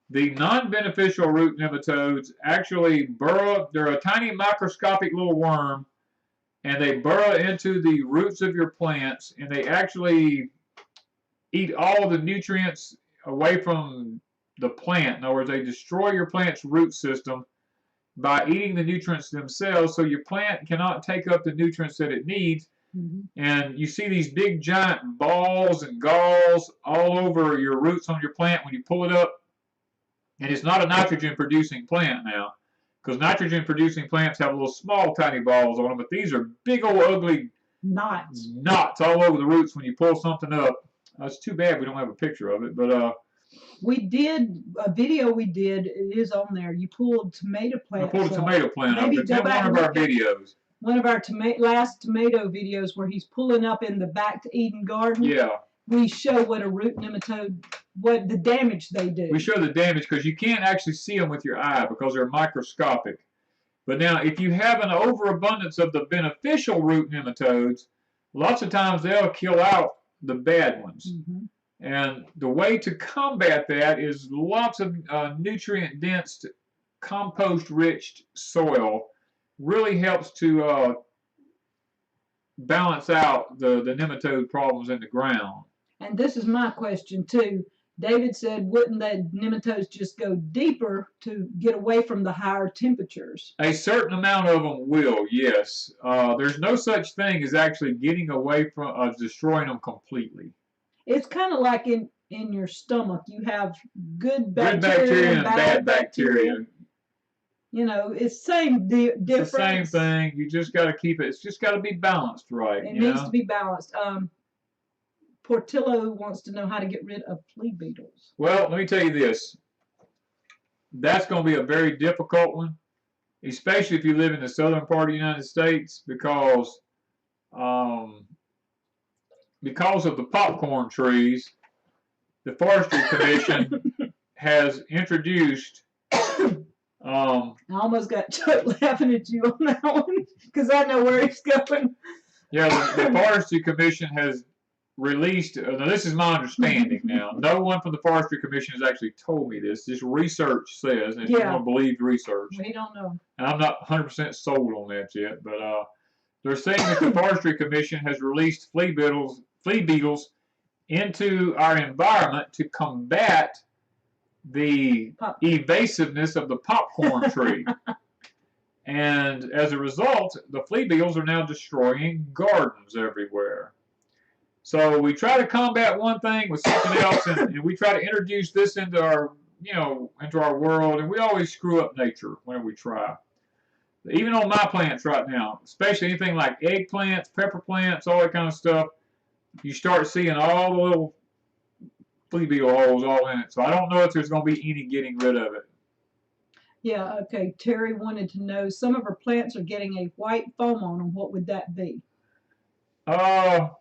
The non-beneficial root nematodes actually burrow. They're a tiny microscopic little worm, and they burrow into the roots of your plants, and they actually eat all the nutrients away from the plant. In other words, they destroy your plant's root system by eating the nutrients themselves, so your plant cannot take up the nutrients that it needs. Mm-hmm. And you see these big giant balls and galls all over your roots on your plant when you pull it up. And it's not a nitrogen-producing plant now, because nitrogen-producing plants have little small, tiny balls on them, but these are big old ugly knots all over the roots when you pull something up. It's too bad we don't have a picture of it, but we did a video. We did. It is on there. You pulled tomato plants. I pulled a tomato plant up. It's in one of our videos. One of our last tomato videos where he's pulling up in the Back to Eden garden. Yeah. We show what a root nematode, what the damage they do. We show the damage because you can't actually see them with your eye because they're microscopic. But now, if you have an overabundance of the beneficial root nematodes, lots of times they'll kill out the bad ones. Mm-hmm. And the way to combat that is lots of nutrient-dense, compost-rich soil really helps to balance out the nematode problems in the ground. And this is my question too. David said, wouldn't the nematodes just go deeper to get away from the higher temperatures? A certain amount of them will, yes. There's no such thing as actually getting away from destroying them completely. It's kind of like in your stomach. You have good bacteria and bad bacteria. You know, it's same difference. It's the same thing. You just got to keep it. It's just got to be balanced, right? It needs to be balanced. Portillo wants to know how to get rid of flea beetles. Well, let me tell you this. That's going to be a very difficult one, especially if you live in the southern part of the United States, because because of the popcorn trees, the Forestry Commission has introduced. I almost got Chuck laughing at you on that one because I know where he's going. Yeah, the Forestry Commission has released. Now, this is my understanding. Now, no one from the Forestry Commission has actually told me this. This research says, and if you want to believe research, we don't know. And I'm not 100% sold on that yet, but they're saying that the Forestry Commission has released flea beetles into our environment to combat the evasiveness of the popcorn tree. And as a result, the flea beetles are now destroying gardens everywhere. So we try to combat one thing with something else, and we try to introduce this into our, into our world, and we always screw up nature whenever we try. Even on my plants right now, especially anything like eggplants, pepper plants, all that kind of stuff, you start seeing all the little flea beetle holes all in it. So I don't know if there's going to be any getting rid of it. Yeah, okay. Terry wanted to know, some of her plants are getting a white foam on them. What would that be? A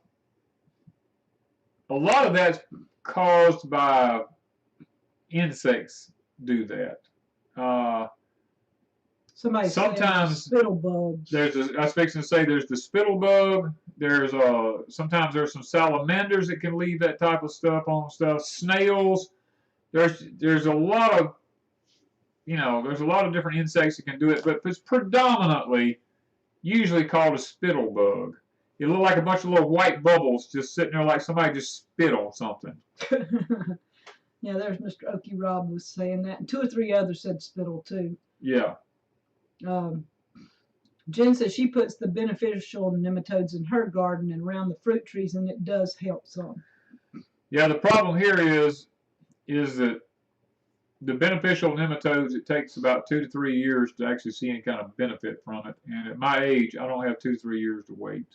lot of that's caused by insects do that. Sometimes spittle bugs. I was fixing to say there's the spittle bug. There's sometimes there's some salamanders that can leave that type of stuff on stuff. Snails. There's a lot of there's a lot of different insects that can do it, but it's predominantly usually called a spittle bug. It look like a bunch of little white bubbles just sitting there like somebody just spit on something. Yeah, there's Mr. Okie Rob was saying that, and 2 or 3 others said spittle too. Yeah. Jen says she puts the beneficial nematodes in her garden and around the fruit trees, and it does help some. Yeah, the problem here is that the beneficial nematodes, it takes about 2 to 3 years to actually see any kind of benefit from it. And at my age, I don't have 2 to 3 years to wait.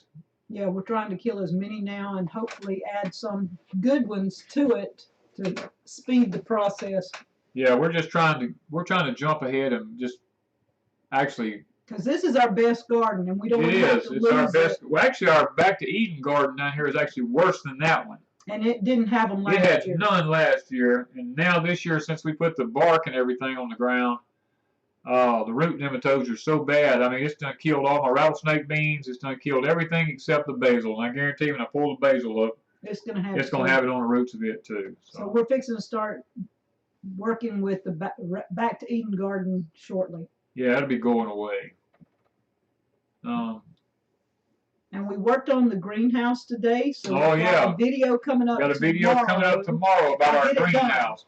Yeah, we're trying to kill as many now and hopefully add some good ones to it to speed the process. Yeah, we're trying to jump ahead and just actually. Because this is our best garden, and we don't want to have to lose it. It's our best. Well, actually, our Back to Eden garden down here is actually worse than that one. And it didn't have them last year. It had none last year, and now this year, since we put the bark and everything on the ground, the root nematodes are so bad. I mean, it's done killed all my rattlesnake beans. It's done killed everything except the basil. And I guarantee you, when I pull the basil up, it's going to have it on the roots of it too. So we're fixing to start working with the Back to Eden garden shortly. Yeah, it'll be going away. And we worked on the greenhouse today, so we've got a video coming up tomorrow. Got a video coming up tomorrow about our greenhouse.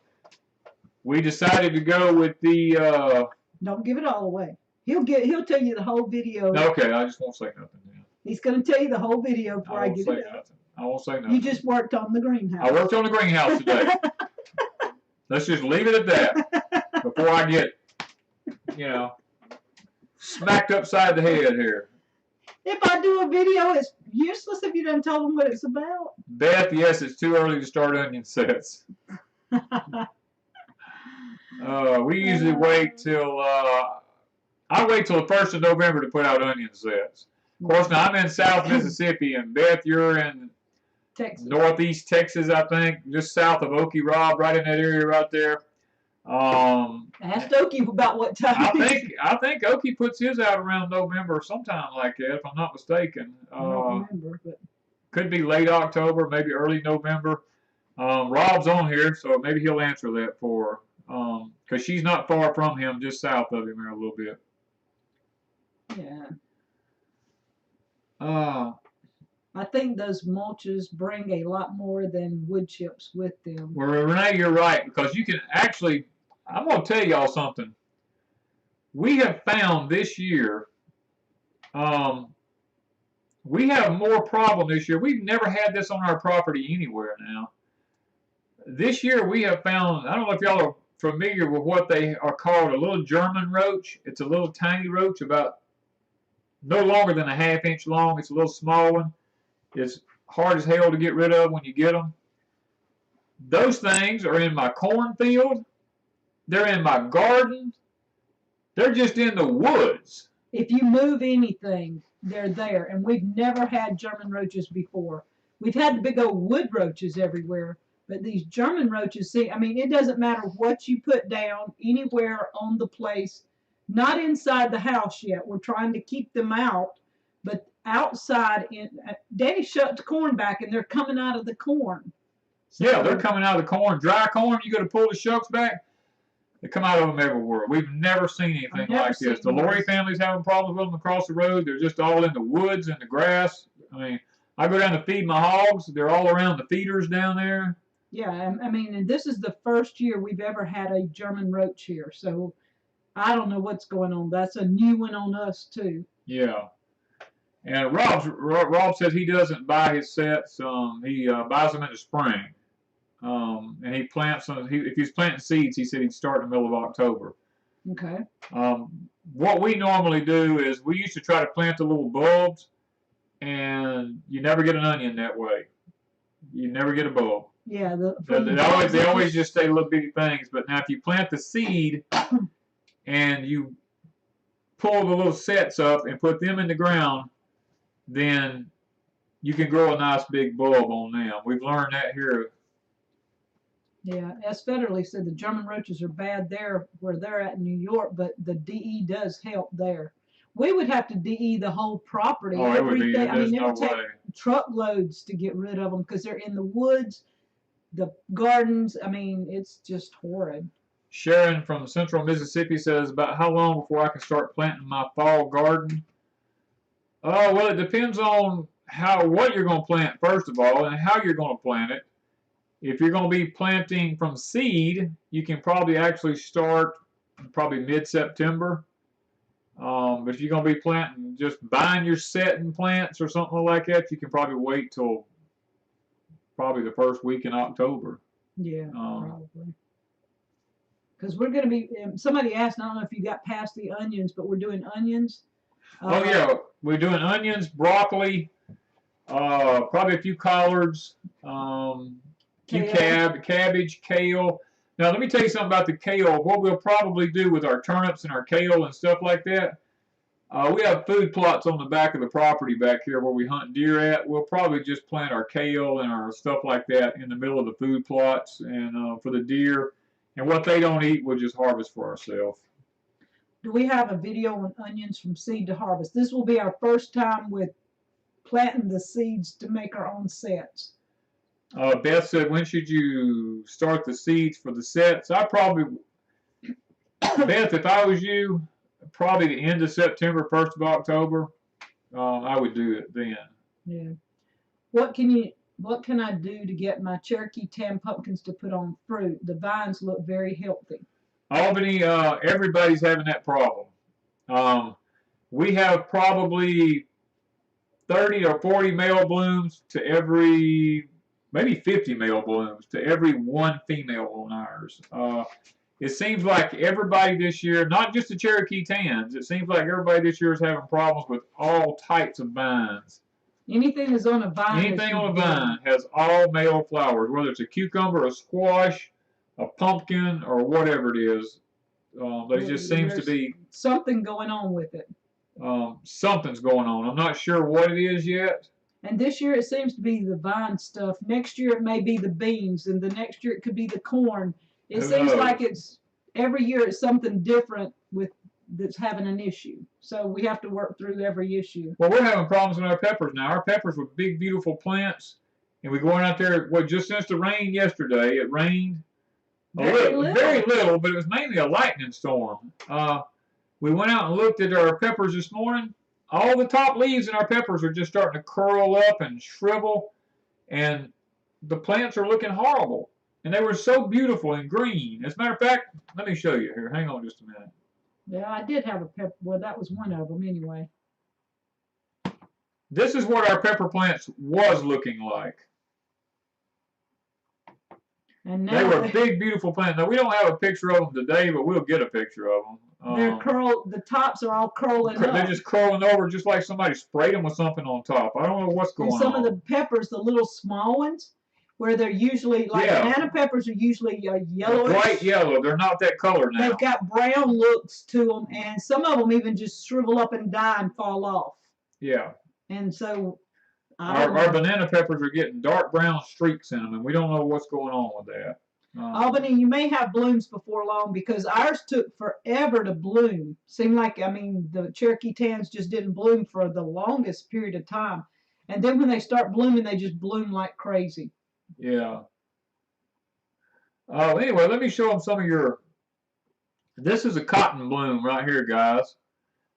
We decided to go with the. Don't give it all away. He'll tell you the whole video. Okay, I just won't say nothing now. He's going to tell you the whole video before I get it out. I won't say nothing. You just worked on the greenhouse. I worked on the greenhouse today. Let's just leave it at that before I get, smacked upside the head here. If I do a video, it's useless if you don't tell them what it's about. Beth, yes, it's too early to start onion sets. We usually wait till, I wait till the 1st of November to put out onion sets. Of course, now I'm in South Mississippi, and Beth, you're in Texas. Northeast Texas, I think, just south of Okie Rob, right in that area right there. Ask Okie about what time. I think Okie puts his out around November, sometime like that, if I'm not mistaken. I don't remember, but could be late October, maybe early November. Rob's on here, so maybe he'll answer that for her. Because she's not far from him, just south of him there a little bit. Yeah. I think those mulches bring a lot more than wood chips with them. Well, Renee, you're right, because you can actually, I'm going to tell y'all something. We have found this year, we have more problem this year. We've never had this on our property anywhere now. This year we have found, I don't know if y'all are familiar with what they are called a little German roach. It's a little tiny roach, about no longer than a ½ inch long. It's a little small one. It's hard as hell to get rid of when you get them. Those things are in my cornfield. They're in my garden. They're just in the woods. If you move anything, they're there. And we've never had German roaches before. We've had the big old wood roaches everywhere, but these German roaches, see, I mean, it doesn't matter what you put down anywhere on the place, not inside the house yet. We're trying to keep them out, but outside, Daddy shut the corn back, and they're coming out of the corn. So, yeah, they're coming out of the corn. Dry corn, you got to pull the shucks back. They come out of them everywhere. We've never seen anything like this. The Lori family's having problems with them across the road. They're just all in the woods and the grass. I mean, I go down to feed my hogs. They're all around the feeders down there. Yeah, I mean, and this is the first year we've ever had a German roach here. So I don't know what's going on. That's a new one on us, too. Yeah. And Rob says he doesn't buy his sets. He buys them in the spring. And he plants them. If he's planting seeds, he said he'd start in the middle of October. Okay. What we normally do is we used to try to plant the little bulbs, and you never get an onion that way. You never get a bulb. Yeah. They always just stay little bitty things. But now if you plant the seed and you pull the little sets up and put them in the ground, then you can grow a nice big bulb on them. We've learned that here. Yeah, as Federally said, the German roaches are bad there where they're at in New York, but the DE does help there. We would have to DE the whole property every day. I mean, it would take truckloads to get rid of them because they're in the woods, the gardens. I mean, it's just horrid. Sharon from Central Mississippi says, about how long before I can start planting my fall garden? Well, it depends on what you're going to plant, first of all, and how you're going to plant it. If you're going to be planting from seed, you can probably actually start probably mid-September. But if you're going to be planting, just buying your setting plants or something like that, you can probably wait till probably the first week in October. Yeah, probably. Because we're going to be, somebody asked, I don't know if you got past the onions, but we're doing onions. Oh, yeah, we're doing onions, broccoli, probably a few collards, cabbage, kale. Now, let me tell you something about the kale. What we'll probably do with our turnips and our kale and stuff like that, we have food plots on the back of the property back here where we hunt deer at. We'll probably just plant our kale and our stuff like that in the middle of the food plots and for the deer. And what they don't eat, we'll just harvest for ourselves. Do we have a video on onions from seed to harvest? This will be our first time with planting the seeds to make our own sets. Beth said, when should you start the seeds for the sets? Beth, if I was you, probably the end of September, 1st of October, I would do it then. Yeah. What can I do to get my Cherokee tan pumpkins to put on fruit? The vines look very healthy. Albany, everybody's having that problem. We have probably 30 or 40 male blooms to every, maybe 50 male blooms to every one female on ours. It seems like everybody this year, not just the Cherokee tans, it seems like everybody this year is having problems with all types of vines. Anything that's on a vine. Anything on a vine has all male flowers, whether it's a cucumber, a squash, a pumpkin, or whatever it is. There just seems to be something going on with it. Something's going on. I'm not sure what it is yet. And this year it seems to be the vine stuff. Next year it may be the beans, and the next year it could be the corn. It seems like it's every year it's something different that's having an issue. So we have to work through every issue. Well, we're having problems with our peppers now. Our peppers were big, beautiful plants, and we're going out there. Well, just since the rain yesterday, it rained very little, but it was mainly a lightning storm. We went out and looked at our peppers this morning. All the top leaves in our peppers are just starting to curl up and shrivel, and the plants are looking horrible. And they were so beautiful and green. As a matter of fact, let me show you here. Hang on just a minute. Yeah, I did have a pepper. Well, that was one of them anyway. This is what our pepper plants was looking like. And now they were big, beautiful plants. Now, we don't have a picture of them today, but we'll get a picture of them. They're the tops are all curling up. They're just curling over just like somebody sprayed them with something on top. I don't know what's going on. Some of the peppers, the little small ones, where they're usually, like banana peppers are usually yellowish. Bright yellow. They're not that color now. They've got brown looks to them, and some of them even just shrivel up and die and fall off. Yeah. And so Our banana peppers are getting dark brown streaks in them, and we don't know what's going on with that. Albany, you may have blooms before long because ours took forever to bloom. Seemed like, I mean, the Cherokee tans just didn't bloom for the longest period of time. And then when they start blooming, they just bloom like crazy. Yeah. Anyway, let me show them some of your. This is a cotton bloom right here, guys.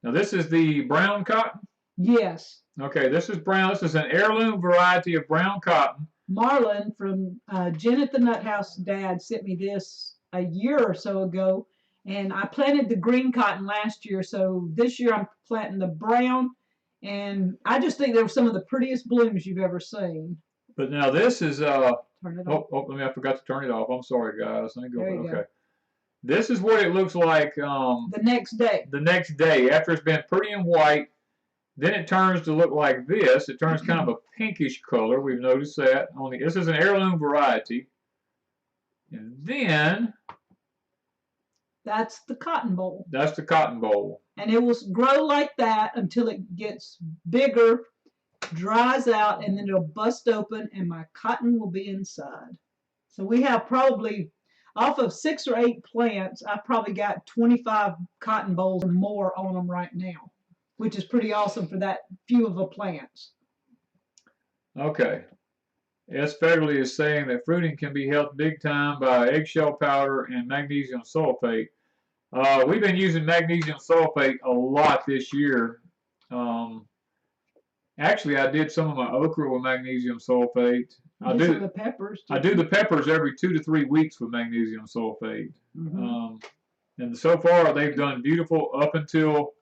Now, this is the brown cotton? Yes. Okay, this is brown. This is an heirloom variety of brown cotton. Marlon from Jen at the Nut House Dad sent me this a year or so ago, and I planted the green cotton last year, so this year I'm planting the brown, and I just think they're some of the prettiest blooms you've ever seen. But now this is Turn it off. I forgot to turn it off. I'm sorry, guys. Let me go. There you go. This is what it looks like the next day. The next day, after it's been pretty and white, then it turns to look like this. It turns kind of a pinkish color. We've noticed that. This is an heirloom variety. And then that's the cotton boll. That's the cotton boll. And it will grow like that until it gets bigger, dries out, and then it'll bust open, and my cotton will be inside. So we have probably, off of 6 or 8 plants, I've probably got 25 cotton bolls or more on them right now, which is pretty awesome for that few of the plants. Okay. S. Federley is saying that fruiting can be helped big time by eggshell powder and magnesium sulfate. We've been using magnesium sulfate a lot this year. Actually, I did some of my okra with magnesium sulfate. I do the peppers. I do the peppers every 2 to 3 weeks with magnesium sulfate. Mm-hmm. And so far, they've done beautiful up until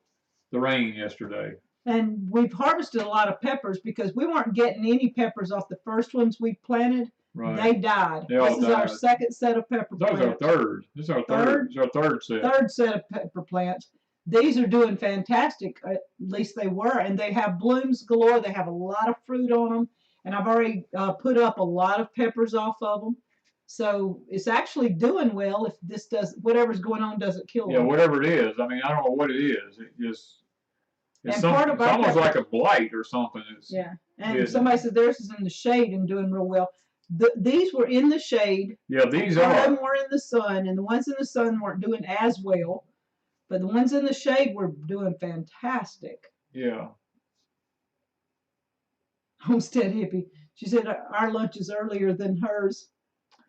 the rain yesterday. And we've harvested a lot of peppers because we weren't getting any peppers off the first ones we planted. Right. They died. This is our second set of pepper plants. Our third. This is our third. This is our third set. Third set of pepper plants. These are doing fantastic. At least they were, and they have blooms galore. They have a lot of fruit on them, and I've already put up a lot of peppers off of them. So it's actually doing well. If this does, whatever's going on doesn't kill them. Yeah, whatever it is. I mean, I don't know what it is. It just. It's almost like a blight or something. And somebody said theirs is in the shade and doing real well. These were in the shade. Yeah, these are. Some of them were in the sun, and the ones in the sun weren't doing as well. But the ones in the shade were doing fantastic. Yeah. Homestead hippie. She said our lunch is earlier than hers.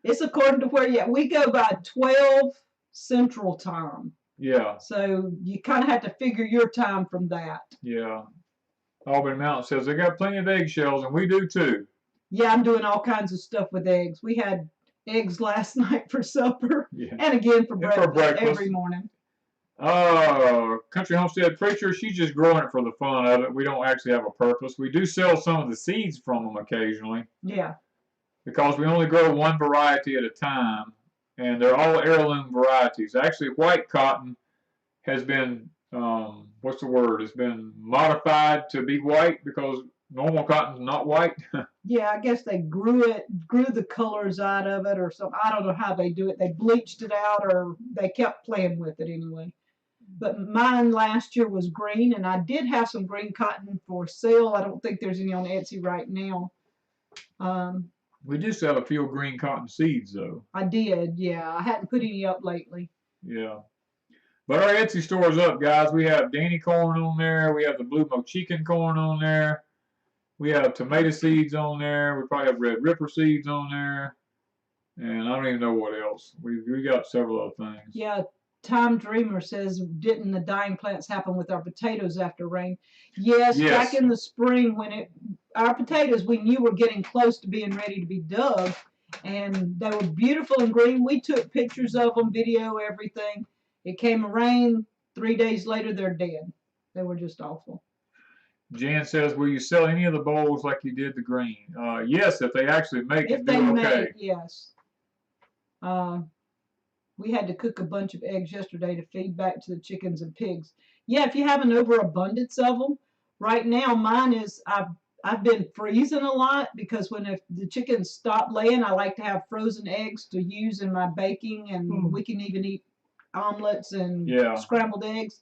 It's according to where we go by 12 Central Time. Yeah. So you kind of have to figure your time from that. Yeah. Auburn Mountain says they got plenty of eggshells, and we do too. Yeah, I'm doing all kinds of stuff with eggs. We had eggs last night for supper, and again for breakfast every morning. Country Homestead Preacher, she's just growing it for the fun of it. We don't actually have a purpose. We do sell some of the seeds from them occasionally. Yeah. Because we only grow one variety at a time. And they're all heirloom varieties. Actually, white cotton has been, what's the word? It's been modified to be white because normal cotton's not white. Yeah, I guess they grew the colors out of it or something. I don't know how they do it. They bleached it out or they kept playing with it anyway. But mine last year was green, and I did have some green cotton for sale. I don't think there's any on Etsy right now. We do sell a few green cotton seeds, though. I did, yeah. I hadn't put any up lately. Yeah. But our Etsy store is up, guys. We have Danny corn on there. We have the Blue Mochican corn on there. We have tomato seeds on there. We probably have Red Ripper seeds on there. And I don't even know what else. We got several other things. Yeah. Tom Dreamer says, didn't the dying plants happen with our potatoes after rain? Yes. Back in the spring when our potatoes we knew were getting close to being ready to be dug, and they were beautiful and green. We took pictures of them, video, everything. It came a rain. 3 days later, they're dead. They were just awful. Jan says, will you sell any of the bowls like you did the green? Yes, if they actually make it, do okay. Yes. We had to cook a bunch of eggs yesterday to feed back to the chickens and pigs. Yeah, if you have an overabundance of them, right now mine is I've been freezing a lot because if the chickens stop laying, I like to have frozen eggs to use in my baking, and we can even eat omelets and scrambled eggs.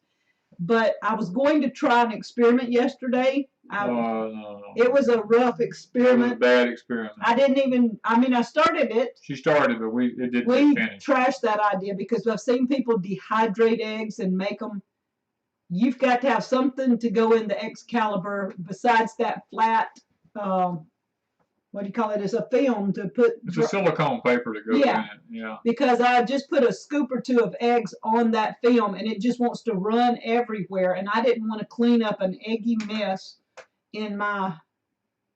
But I was going to try an experiment yesterday No. It was a rough experiment. It was a bad experiment. I didn't even, I mean, I started it. She started, but it didn't finish. We trashed that idea because I've seen people dehydrate eggs and make them. You've got to have something to go in the Excalibur besides that flat, what do you call it? It's a film to put. It's a silicone paper to go in it. Yeah. Because I just put a scoop or two of eggs on that film and it just wants to run everywhere. And I didn't want to clean up an eggy mess in my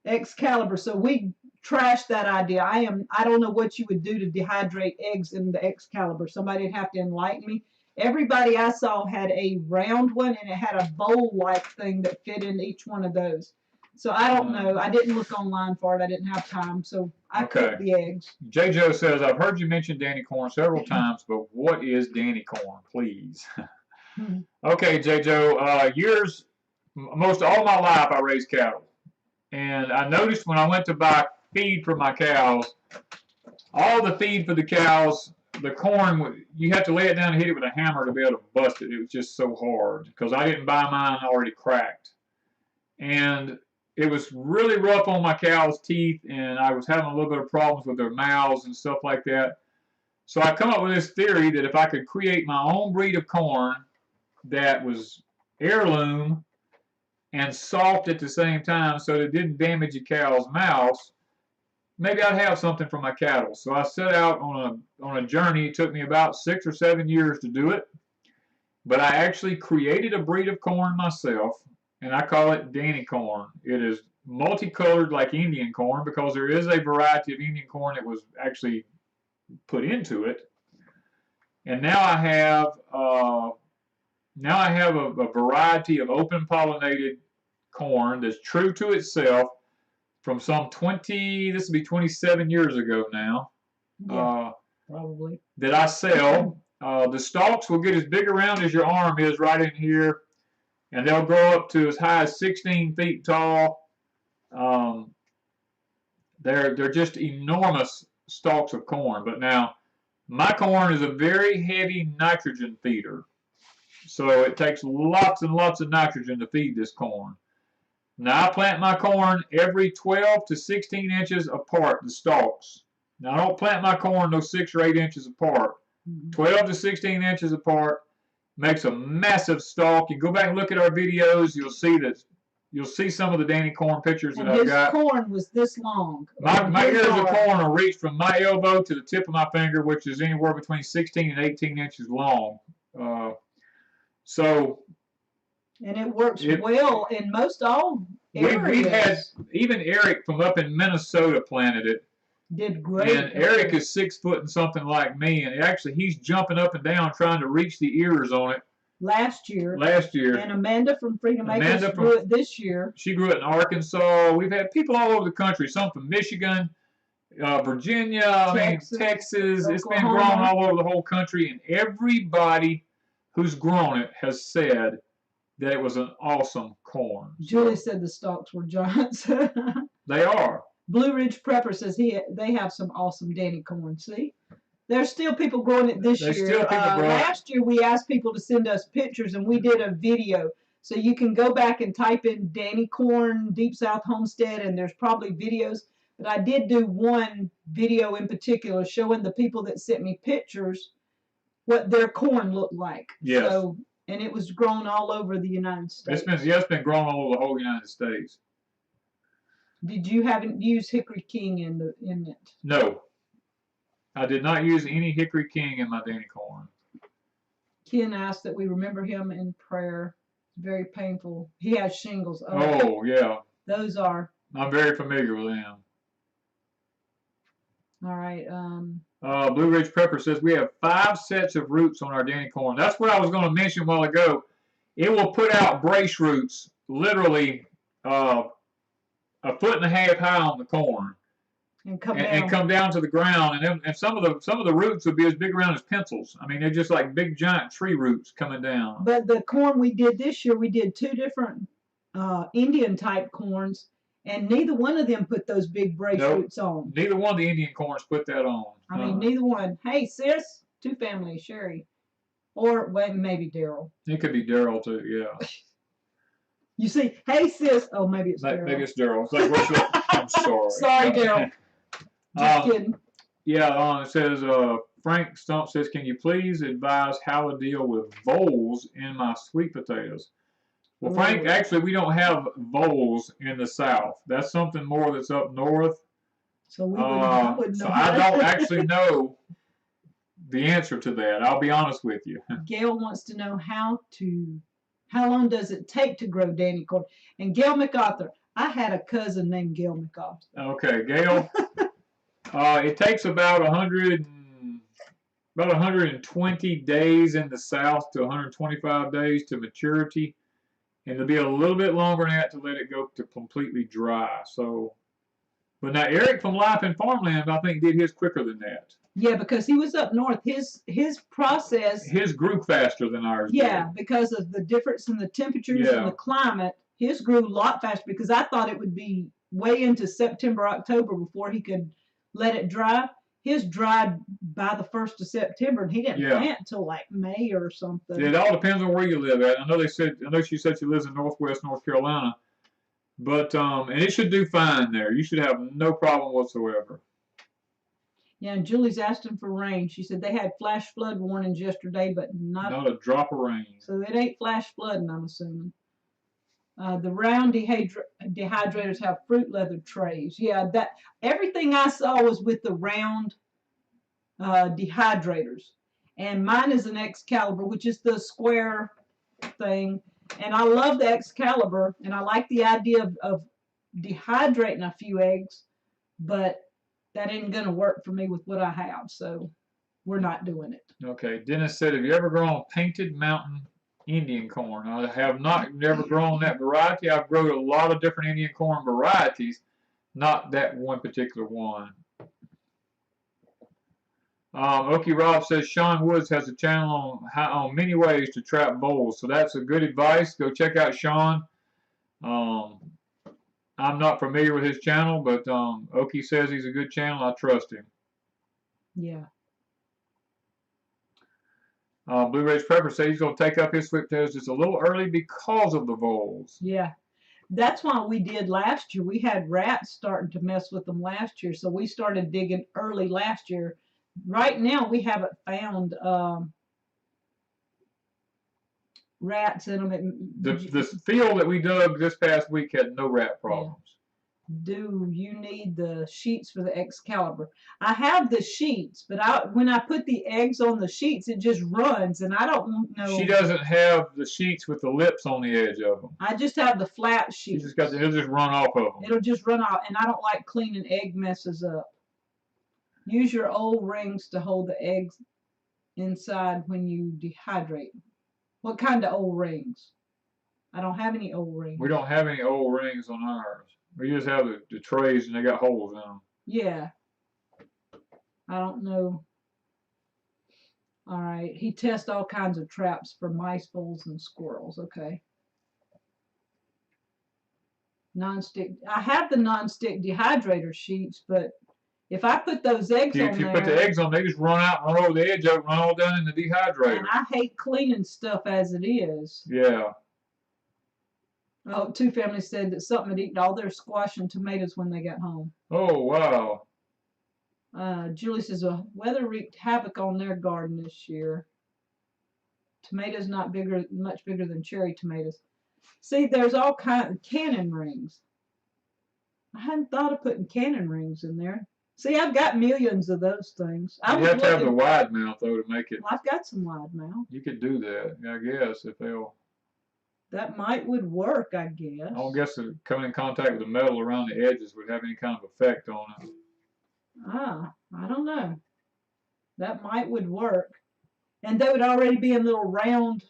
Excalibur. So we trashed that idea. I don't know what you would do to dehydrate eggs in the Excalibur. Somebody would have to enlighten me. Everybody I saw had a round one and it had a bowl-like thing that fit in each one of those. So I don't know. I didn't look online for it. I didn't have time. So I cooked the eggs. J. Joe says, I've heard you mention Danny corn several times, but what is Danny corn, please? Okay, J. Joe, most all my life I raised cattle. And I noticed when I went to buy feed for my cows, all the feed for the cows, the corn, you have to lay it down and hit it with a hammer to be able to bust it. It was just so hard because I didn't buy mine already cracked. And it was really rough on my cows' teeth, and I was having a little bit of problems with their mouths and stuff like that. So I come up with this theory that if I could create my own breed of corn that was heirloom and soft at the same time so that it didn't damage the cow's mouths, maybe I'd have something for my cattle. So I set out on a journey. It took me about 6 or 7 years to do it. But I actually created a breed of corn myself, and I call it Danny corn. It is multicolored like Indian corn because there is a variety of Indian corn that was actually put into it. And now I have a variety of open pollinated corn that's true to itself from some 27 years ago now. Yeah, probably. That I sell. The stalks will get as big around as your arm is right in here, and they'll grow up to as high as 16 feet tall. They're just enormous stalks of corn. But now, my corn is a very heavy nitrogen feeder. So it takes lots and lots of nitrogen to feed this corn. Now I plant my corn every 12 to 16 inches apart, the stalks. Now I don't plant my corn those 6 or 8 inches apart. 12 to 16 inches apart makes a massive stalk. You go back and look at our videos, you'll see some of the Danny corn pictures that I've got. His corn was this long. My ears of corn will reach from my elbow to the tip of my finger, which is anywhere between 16 and 18 inches long. And it works well in most all areas. We've had, even Eric from up in Minnesota planted it. Did great. And Eric is 6 foot and something like me, and he's jumping up and down trying to reach the ears on it. Last year. And Amanda from Freedom Acres grew it this year. She grew it in Arkansas. We've had people all over the country, some from Michigan, Virginia, Texas. It's been grown all over the whole country, and everybody who's grown it has said that it was an awesome corn. Julie said the stalks were giants. They are. Blue Ridge Prepper says they have some awesome Danny corn. See? There's still people growing it this year. Still people growing. Last year we asked people to send us pictures and we did a video. So you can go back and type in Danny corn, Deep South Homestead, and there's probably videos. But I did do one video in particular showing the people that sent me pictures what their corn looked like. Yes. So, and it was grown all over the United States. It's been grown all over the whole United States. Did you haven't used Hickory King in it? No. I did not use any Hickory King in my Danny corn. Ken asked that we remember him in prayer. It's very painful. He has shingles. Oh, yeah. Those are. I'm very familiar with them. All right. Blue Ridge Prepper says we have 5 sets of roots on our Danny corn. That's what I was going to mention a while ago. It will put out brace roots, literally 1.5 foot high on the corn, and come down to the ground. And some of the roots would be as big around as pencils. I mean, they're just like big giant tree roots coming down. But the corn we did this year, we did 2 different Indian type corns, and neither one of them put those big brace roots on. Neither one of the Indian corns put that on. I mean, neither one. Hey, sis, 2 families, Sherry, or maybe Daryl. It could be Daryl too. Yeah. You see, hey sis. Oh, maybe it's Daryl. Maybe it's Daryl. It's like, what's your, I'm sorry. Sorry, Daryl. Just kidding. Yeah, it says, Frank Stump says, can you please advise how to deal with voles in my sweet potatoes? Well, Frank, actually, we don't have voles in the South. That's something more that's up north. So I wouldn't know. So I don't actually know the answer to that. I'll be honest with you. Gail wants to know how long does it take to grow Danny corn? And Gail MacArthur, I had a cousin named Gail MacArthur. Okay, Gail. It takes about 120 days in the South to 125 days to maturity, and it'll be a little bit longer than that to let it go to completely dry. So, but now Eric from Life in Farmland, I think, did his quicker than that. Yeah, because he was up north. His process. His grew faster than ours. Yeah, did. Because of the difference in the temperatures and the climate. His grew a lot faster because I thought it would be way into September, October before he could let it dry. His dried by the 1st of September, and he didn't plant until like May or something. Yeah, it all depends on where you live at. I know she said she lives in Northwest North Carolina, but and it should do fine there. You should have no problem whatsoever. Yeah, and Julie's asking for rain. She said they had flash flood warnings yesterday, but not a drop of rain. So it ain't flash flooding, I'm assuming. The round dehydrators have fruit leather trays. Yeah, that everything I saw was with the round dehydrators, and mine is an Excalibur, which is the square thing. And I love the Excalibur, and I like the idea of dehydrating a few eggs, but that ain't gonna work for me with what I have, so we're not doing it. Okay, Dennis said, have you ever grown Painted Mountain Indian corn? I have never grown that variety. I've grown a lot of different Indian corn varieties, not that one particular one. Okie Rob says Sean Woods has a channel on many ways to trap voles, so that's a good advice. Go check out Sean. I'm not familiar with his channel, but Okie says he's a good channel. I trust him. Yeah. Blueberries Prepper says he's going to take up his sweet potatoes just a little early because of the voles. Yeah. That's why we did last year. We had rats starting to mess with them last year, so we started digging early last year. Right now, we haven't found rats in them. The field that we dug this past week had no rat problems. Yeah. Do you need the sheets for the Excalibur? I have the sheets, but when I put the eggs on the sheets, it just runs, and I don't know. She doesn't have the sheets with the lips on the edge of them. I just have the flat sheets. It'll just run off of them. It'll just run off, and I don't like cleaning egg messes up. Use your old rings to hold the eggs inside when you dehydrate. What kind of old rings? I don't have any old rings. We don't have any old rings on ours. We just have the trays, and they got holes in them. Yeah. I don't know. All right. He tests all kinds of traps for mice, voles, and squirrels. Okay. Non-stick. I have the non-stick dehydrator sheets, but if I put those eggs on there. If you put the eggs on, they just run out, run over the edge, run all down in the dehydrator. And I hate cleaning stuff as it is. Yeah. Oh, two families said that something had eaten all their squash and tomatoes when they got home. Oh, wow. Julie says, weather wreaked havoc on their garden this year. Tomatoes not much bigger than cherry tomatoes. See, there's all kinds of cannon rings. I hadn't thought of putting cannon rings in there. See, I've got millions of those things. You have to have the wide mouth, though, to make it. Well, I've got some wide mouth. You could do that, I guess, if they'll. That would work, I guess. I don't guess coming in contact with the metal around the edges would have any kind of effect on it. I don't know. That would work. And they would already be in little round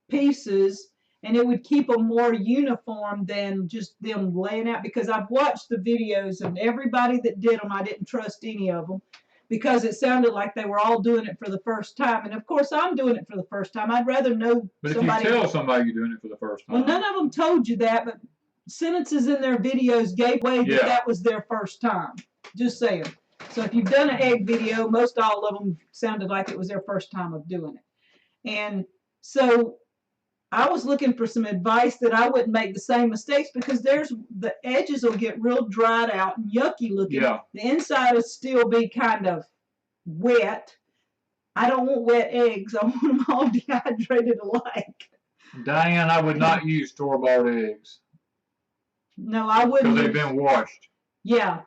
pieces, and it would keep them more uniform than just them laying out. Because I've watched the videos, and everybody that did them, I didn't trust any of them. Because it sounded like they were all doing it for the first time. And, of course, I'm doing it for the first time. I'd rather know somebody. But if you tell somebody you're doing it for the first time. Well, none of them told you that, but sentences in their videos gave away that that was their first time. Just saying. So if you've done an egg video, most all of them sounded like it was their first time of doing it. And so I was looking for some advice that I wouldn't make the same mistakes, because the edges will get real dried out and yucky looking. Yeah. The inside will still be kind of wet. I don't want wet eggs. I want them all dehydrated alike. Diane, I would not use store-bought eggs. No, I wouldn't. Because they've been washed. Yeah.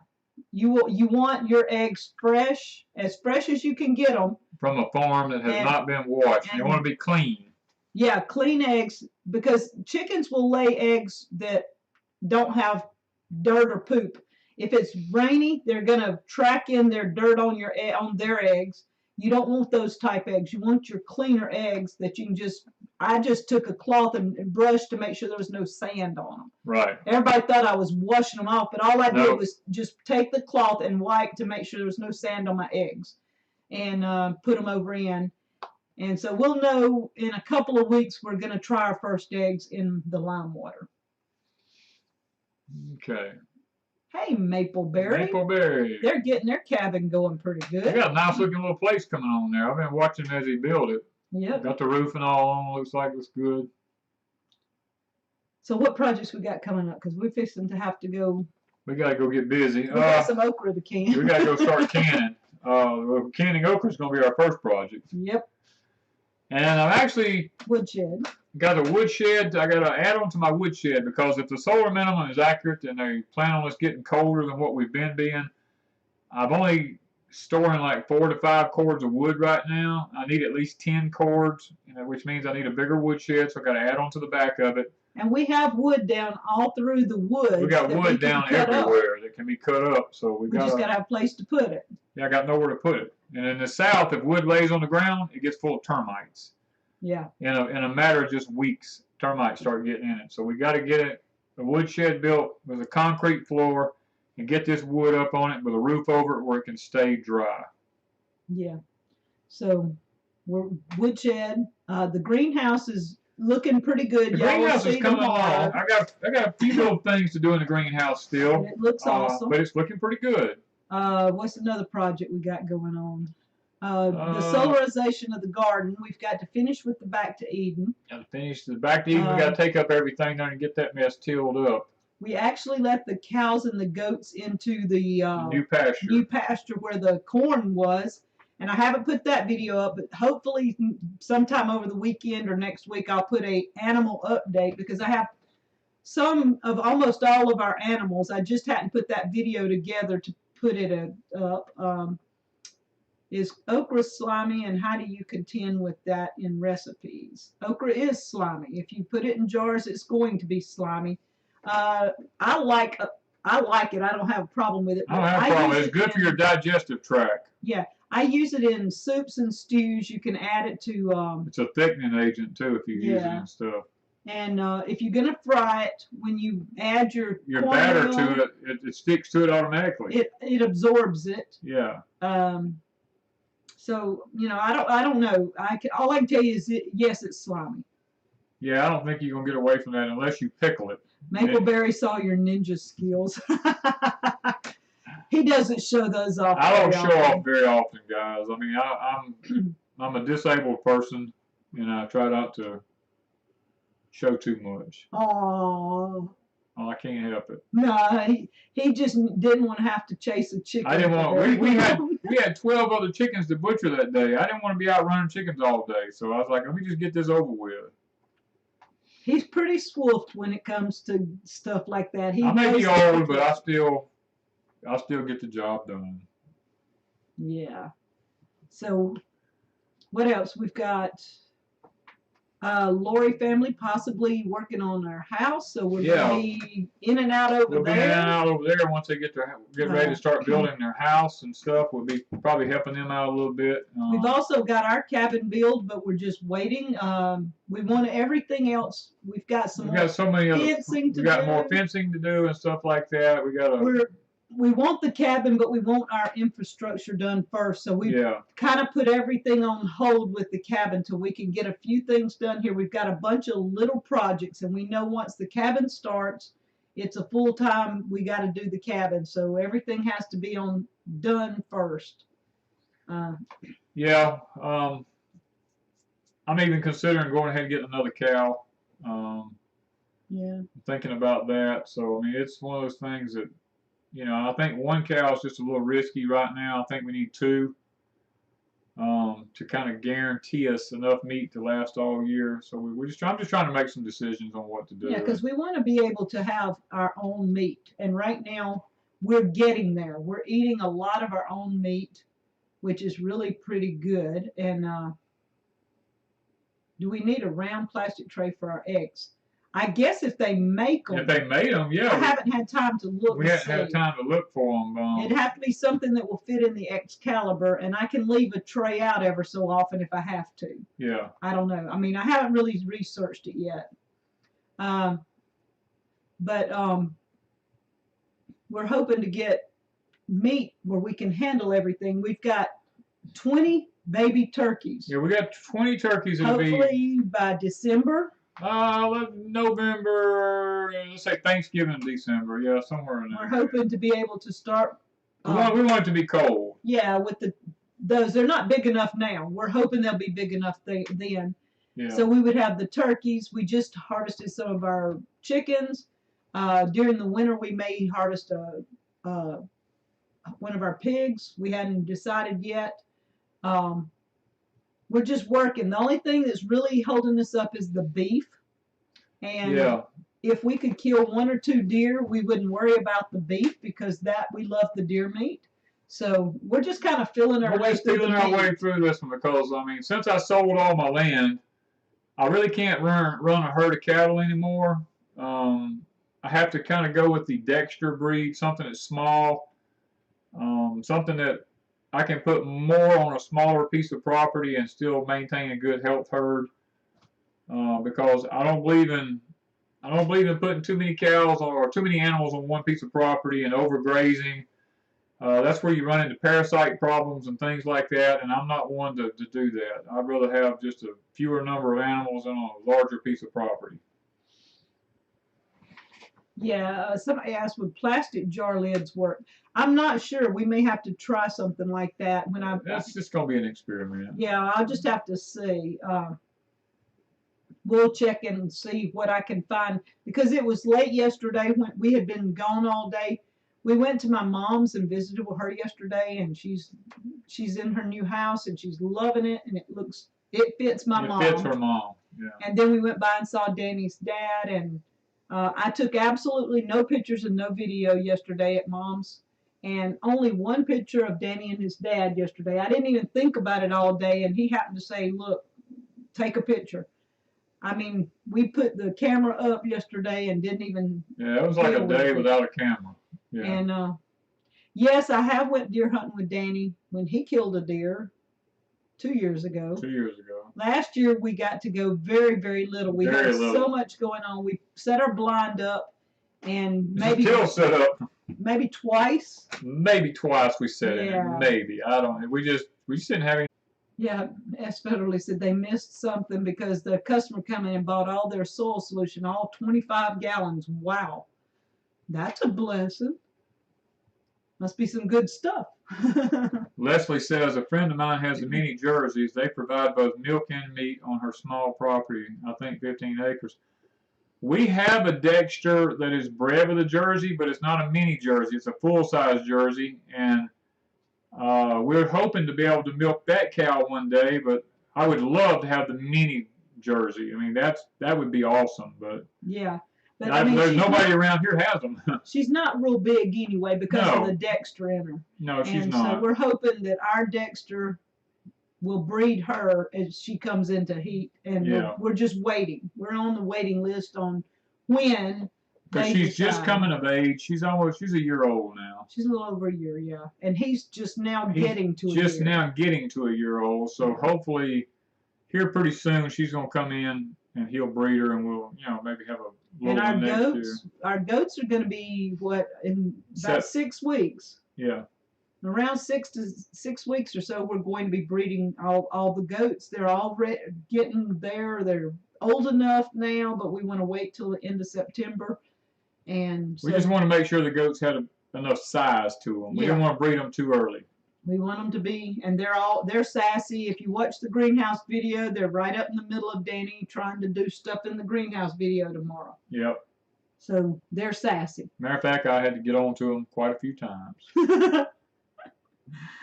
You want your eggs fresh, as fresh as you can get them. From a farm that has not been washed. They want to be clean. Yeah, clean eggs, because chickens will lay eggs that don't have dirt or poop. If it's rainy, they're gonna track in their dirt on their eggs. You don't want those type eggs. You want your cleaner eggs that you can I just took a cloth and brushed to make sure there was no sand on them. Right. Everybody thought I was washing them off, but all I did was just take the cloth and wipe to make sure there was no sand on my eggs, and put them over in. And so we'll know in a couple of weeks. We're going to try our first eggs in the lime water. Okay. Hey, Mapleberry. Mapleberry. They're getting their cabin going pretty good. They got a nice looking little place coming on there. I've been watching as he built it. Yep. Got the roof and all on. Looks like it's good. So what projects we got coming up? Because we're fixing to have to go. We got to go get busy. We got some okra to can. We got to go start canning. Canning okra is going to be our first project. Yep. And I've actually woodshed. Got a woodshed. I got to add on to my woodshed, because if the solar minimum is accurate and they plan on us getting colder than what we've been being, I've only storing like 4 to 5 cords of wood right now. I need at least 10 cords, which means I need a bigger woodshed, so I got to add on to the back of it. And we have wood down all through the woods. We got wood down everywhere that can be cut up, so we just got to have a place to put it. Yeah, I got nowhere to put it. And in the south, if wood lays on the ground, it gets full of termites. Yeah. In a matter of just weeks, termites start getting in it. So we got to get a woodshed built with a concrete floor and get this wood up on it with a roof over it where it can stay dry. Yeah. So we're woodshed. The greenhouse is looking pretty good. The greenhouse is coming along. I got a few little things to do in the greenhouse still. And it looks awesome. But it's looking pretty good. What's another project we got going on? The solarization of the garden. We've got to finish with the Back to Eden. Got to finish the Back to Eden. We got to take up everything there and get that mess tilled up. We actually let the cows and the goats into the new pasture. New pasture where the corn was. And I haven't put that video up, but hopefully sometime over the weekend or next week I'll put a animal update, because I have some of almost all of our animals. I just hadn't put that video together to put it up. Is okra slimy, and how do you contend with that in recipes? Okra is slimy. If you put it in jars, it's going to be slimy. I like it. I don't have a problem with it. I don't have a problem. It's good for your digestive tract. Yeah. I use it in soups and stews. You can add it to... it's a thickening agent, too, if you use it and stuff. And if you're going to fry it, when you add your batter to it, it sticks to it automatically. It absorbs it. Yeah. So, I don't know. All I can tell you is, yes, it's slimy. Yeah, I don't think you're going to get away from that unless you pickle it. Mapleberry saw your ninja skills. He doesn't show those off. I don't show off very often, guys. I mean, I'm a disabled person, and I try not to show too much. Oh, I can't help it. No, he just didn't want to have to chase a chicken. I didn't want. We had 12 other chickens to butcher that day. I didn't want to be out running chickens all day, so I was like, let me just get this over with. He's pretty swift when it comes to stuff like that. I may be old, but I still get the job done. Yeah. So, what else? We've got Lori family possibly working on their house, so we're going to be in and out over there. We'll be in and out over there once they get ready to start building their house and stuff. We'll be probably helping them out a little bit. We've also got our cabin built, but we're just waiting. We want everything else. We've got some more fencing to do. We got more fencing to do and stuff like that. We want the cabin, but we want our infrastructure done first. So we kind of put everything on hold with the cabin till we can get a few things done here. We've got a bunch of little projects, and we know once the cabin starts, it's a full time. We got to do the cabin, so everything has to be done first. I'm even considering going ahead and getting another cow. Yeah. Thinking about that. So, I mean, it's one of those things that, you know, I think one cow is just a little risky right now. I think we need two to kind of guarantee us enough meat to last all year. So I'm just trying to make some decisions on what to do. Yeah, because we want to be able to have our own meat. And right now, we're getting there. We're eating a lot of our own meat, which is really pretty good. And do we need a round plastic tray for our eggs? I guess if they make them. If they made them, yeah. I haven't had time to look. We haven't had time to look for them. It'd have to be something that will fit in the Excalibur, and I can leave a tray out ever so often if I have to. Yeah. I don't know. I mean, I haven't really researched it yet. But we're hoping to get meat where we can handle everything. We've got 20 baby turkeys. Yeah, we got 20 turkeys. Hopefully by December. November, let's say Thanksgiving, December. Yeah, somewhere in there. We're hoping to be able to start. We want it to be cold. Yeah, with those, they're not big enough now. We're hoping they'll be big enough then. Yeah. So we would have the turkeys. We just harvested some of our chickens. During the winter, we may harvest one of our pigs. We hadn't decided yet. We're just working. The only thing that's really holding us up is the beef. And if we could kill 1 or 2 deer, we wouldn't worry about the beef because we love the deer meat. So we're just kind of feeling our way through this one because, I mean, since I sold all my land, I really can't run a herd of cattle anymore. I have to kind of go with the Dexter breed, something that's small, something that I can put more on a smaller piece of property and still maintain a good health herd. Because I don't believe in putting too many cows or too many animals on one piece of property and overgrazing. That's where you run into parasite problems and things like that, and I'm not one to do that. I'd rather have just a fewer number of animals on a larger piece of property. Yeah, somebody asked, would plastic jar lids work? I'm not sure. We may have to try something like that That's just going to be an experiment. Yeah, I'll just have to see. We'll check and see what I can find because it was late yesterday when we had been gone all day. We went to my mom's and visited with her yesterday, and she's in her new house and she's loving it, and it fits my mom. It fits her mom. Yeah. And then we went by and saw Danny's dad, and I took absolutely no pictures and no video yesterday at mom's, and only one picture of Danny and his dad yesterday. I didn't even think about it all day, and he happened to say, "Look, take a picture." I mean, we put the camera up yesterday and didn't even. Yeah, it was like a day without a camera. Yeah. And yes, I have went deer hunting with Danny when he killed a deer 2 years ago. 2 years ago. Last year we got to go very, very little. We had so much going on. We set our blind up, and maybe still set up. Maybe twice. Maybe twice we set it. Maybe I don't know. We just didn't have any. Yeah, S. Federally said they missed something because the customer came in and bought all their soil solution, all 25 gallons. Wow, that's a blessing. Must be some good stuff. Leslie says, a friend of mine has the mini jerseys. They provide both milk and meat on her small property, I think 15 acres. We have a Dexter that is bred with a jersey, but it's not a mini jersey. It's a full-size jersey, and we're hoping to be able to milk that cow one day, but I would love to have the mini jersey. I mean, that would be awesome, but yeah. But I mean, there's nobody around here has them. She's not real big anyway because of the Dexter in her. No, she's not. So we're hoping that our Dexter will breed her as she comes into heat, and we're just waiting. We're on the waiting list on when. Because she's just coming of age. She's a year old now. She's a little over a year, yeah. And he's just now getting to a year. Just now getting to a year old. So hopefully, here pretty soon, she's gonna come in and he'll breed her, and we'll maybe have a. And our goats are going to be in about 6 weeks. Yeah. Around 6 weeks or so, we're going to be breeding all the goats. They're all getting there. They're old enough now, but we want to wait till the end of September. And we just want to make sure the goats had enough size to them. We don't want to breed them too early. We want them to be, and they're sassy. If you watch the greenhouse video, they're right up in the middle of Danny trying to do stuff in the greenhouse video tomorrow. Yep. So they're sassy. Matter of fact, I had to get on to them quite a few times. Matter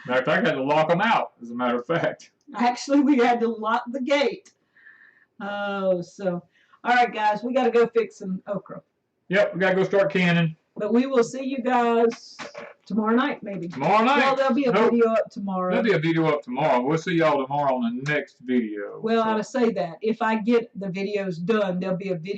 of fact, I had to lock them out, as a matter of fact. Actually, we had to lock the gate. Oh, so. All right, guys, we got to go fix some okra. Yep, we got to go start canning. But we will see you guys tomorrow night, maybe. Tomorrow night? Well, there'll be a video up tomorrow. There'll be a video up tomorrow. We'll see y'all tomorrow on the next video. Well, I ought to say that. If I get the videos done, there'll be a video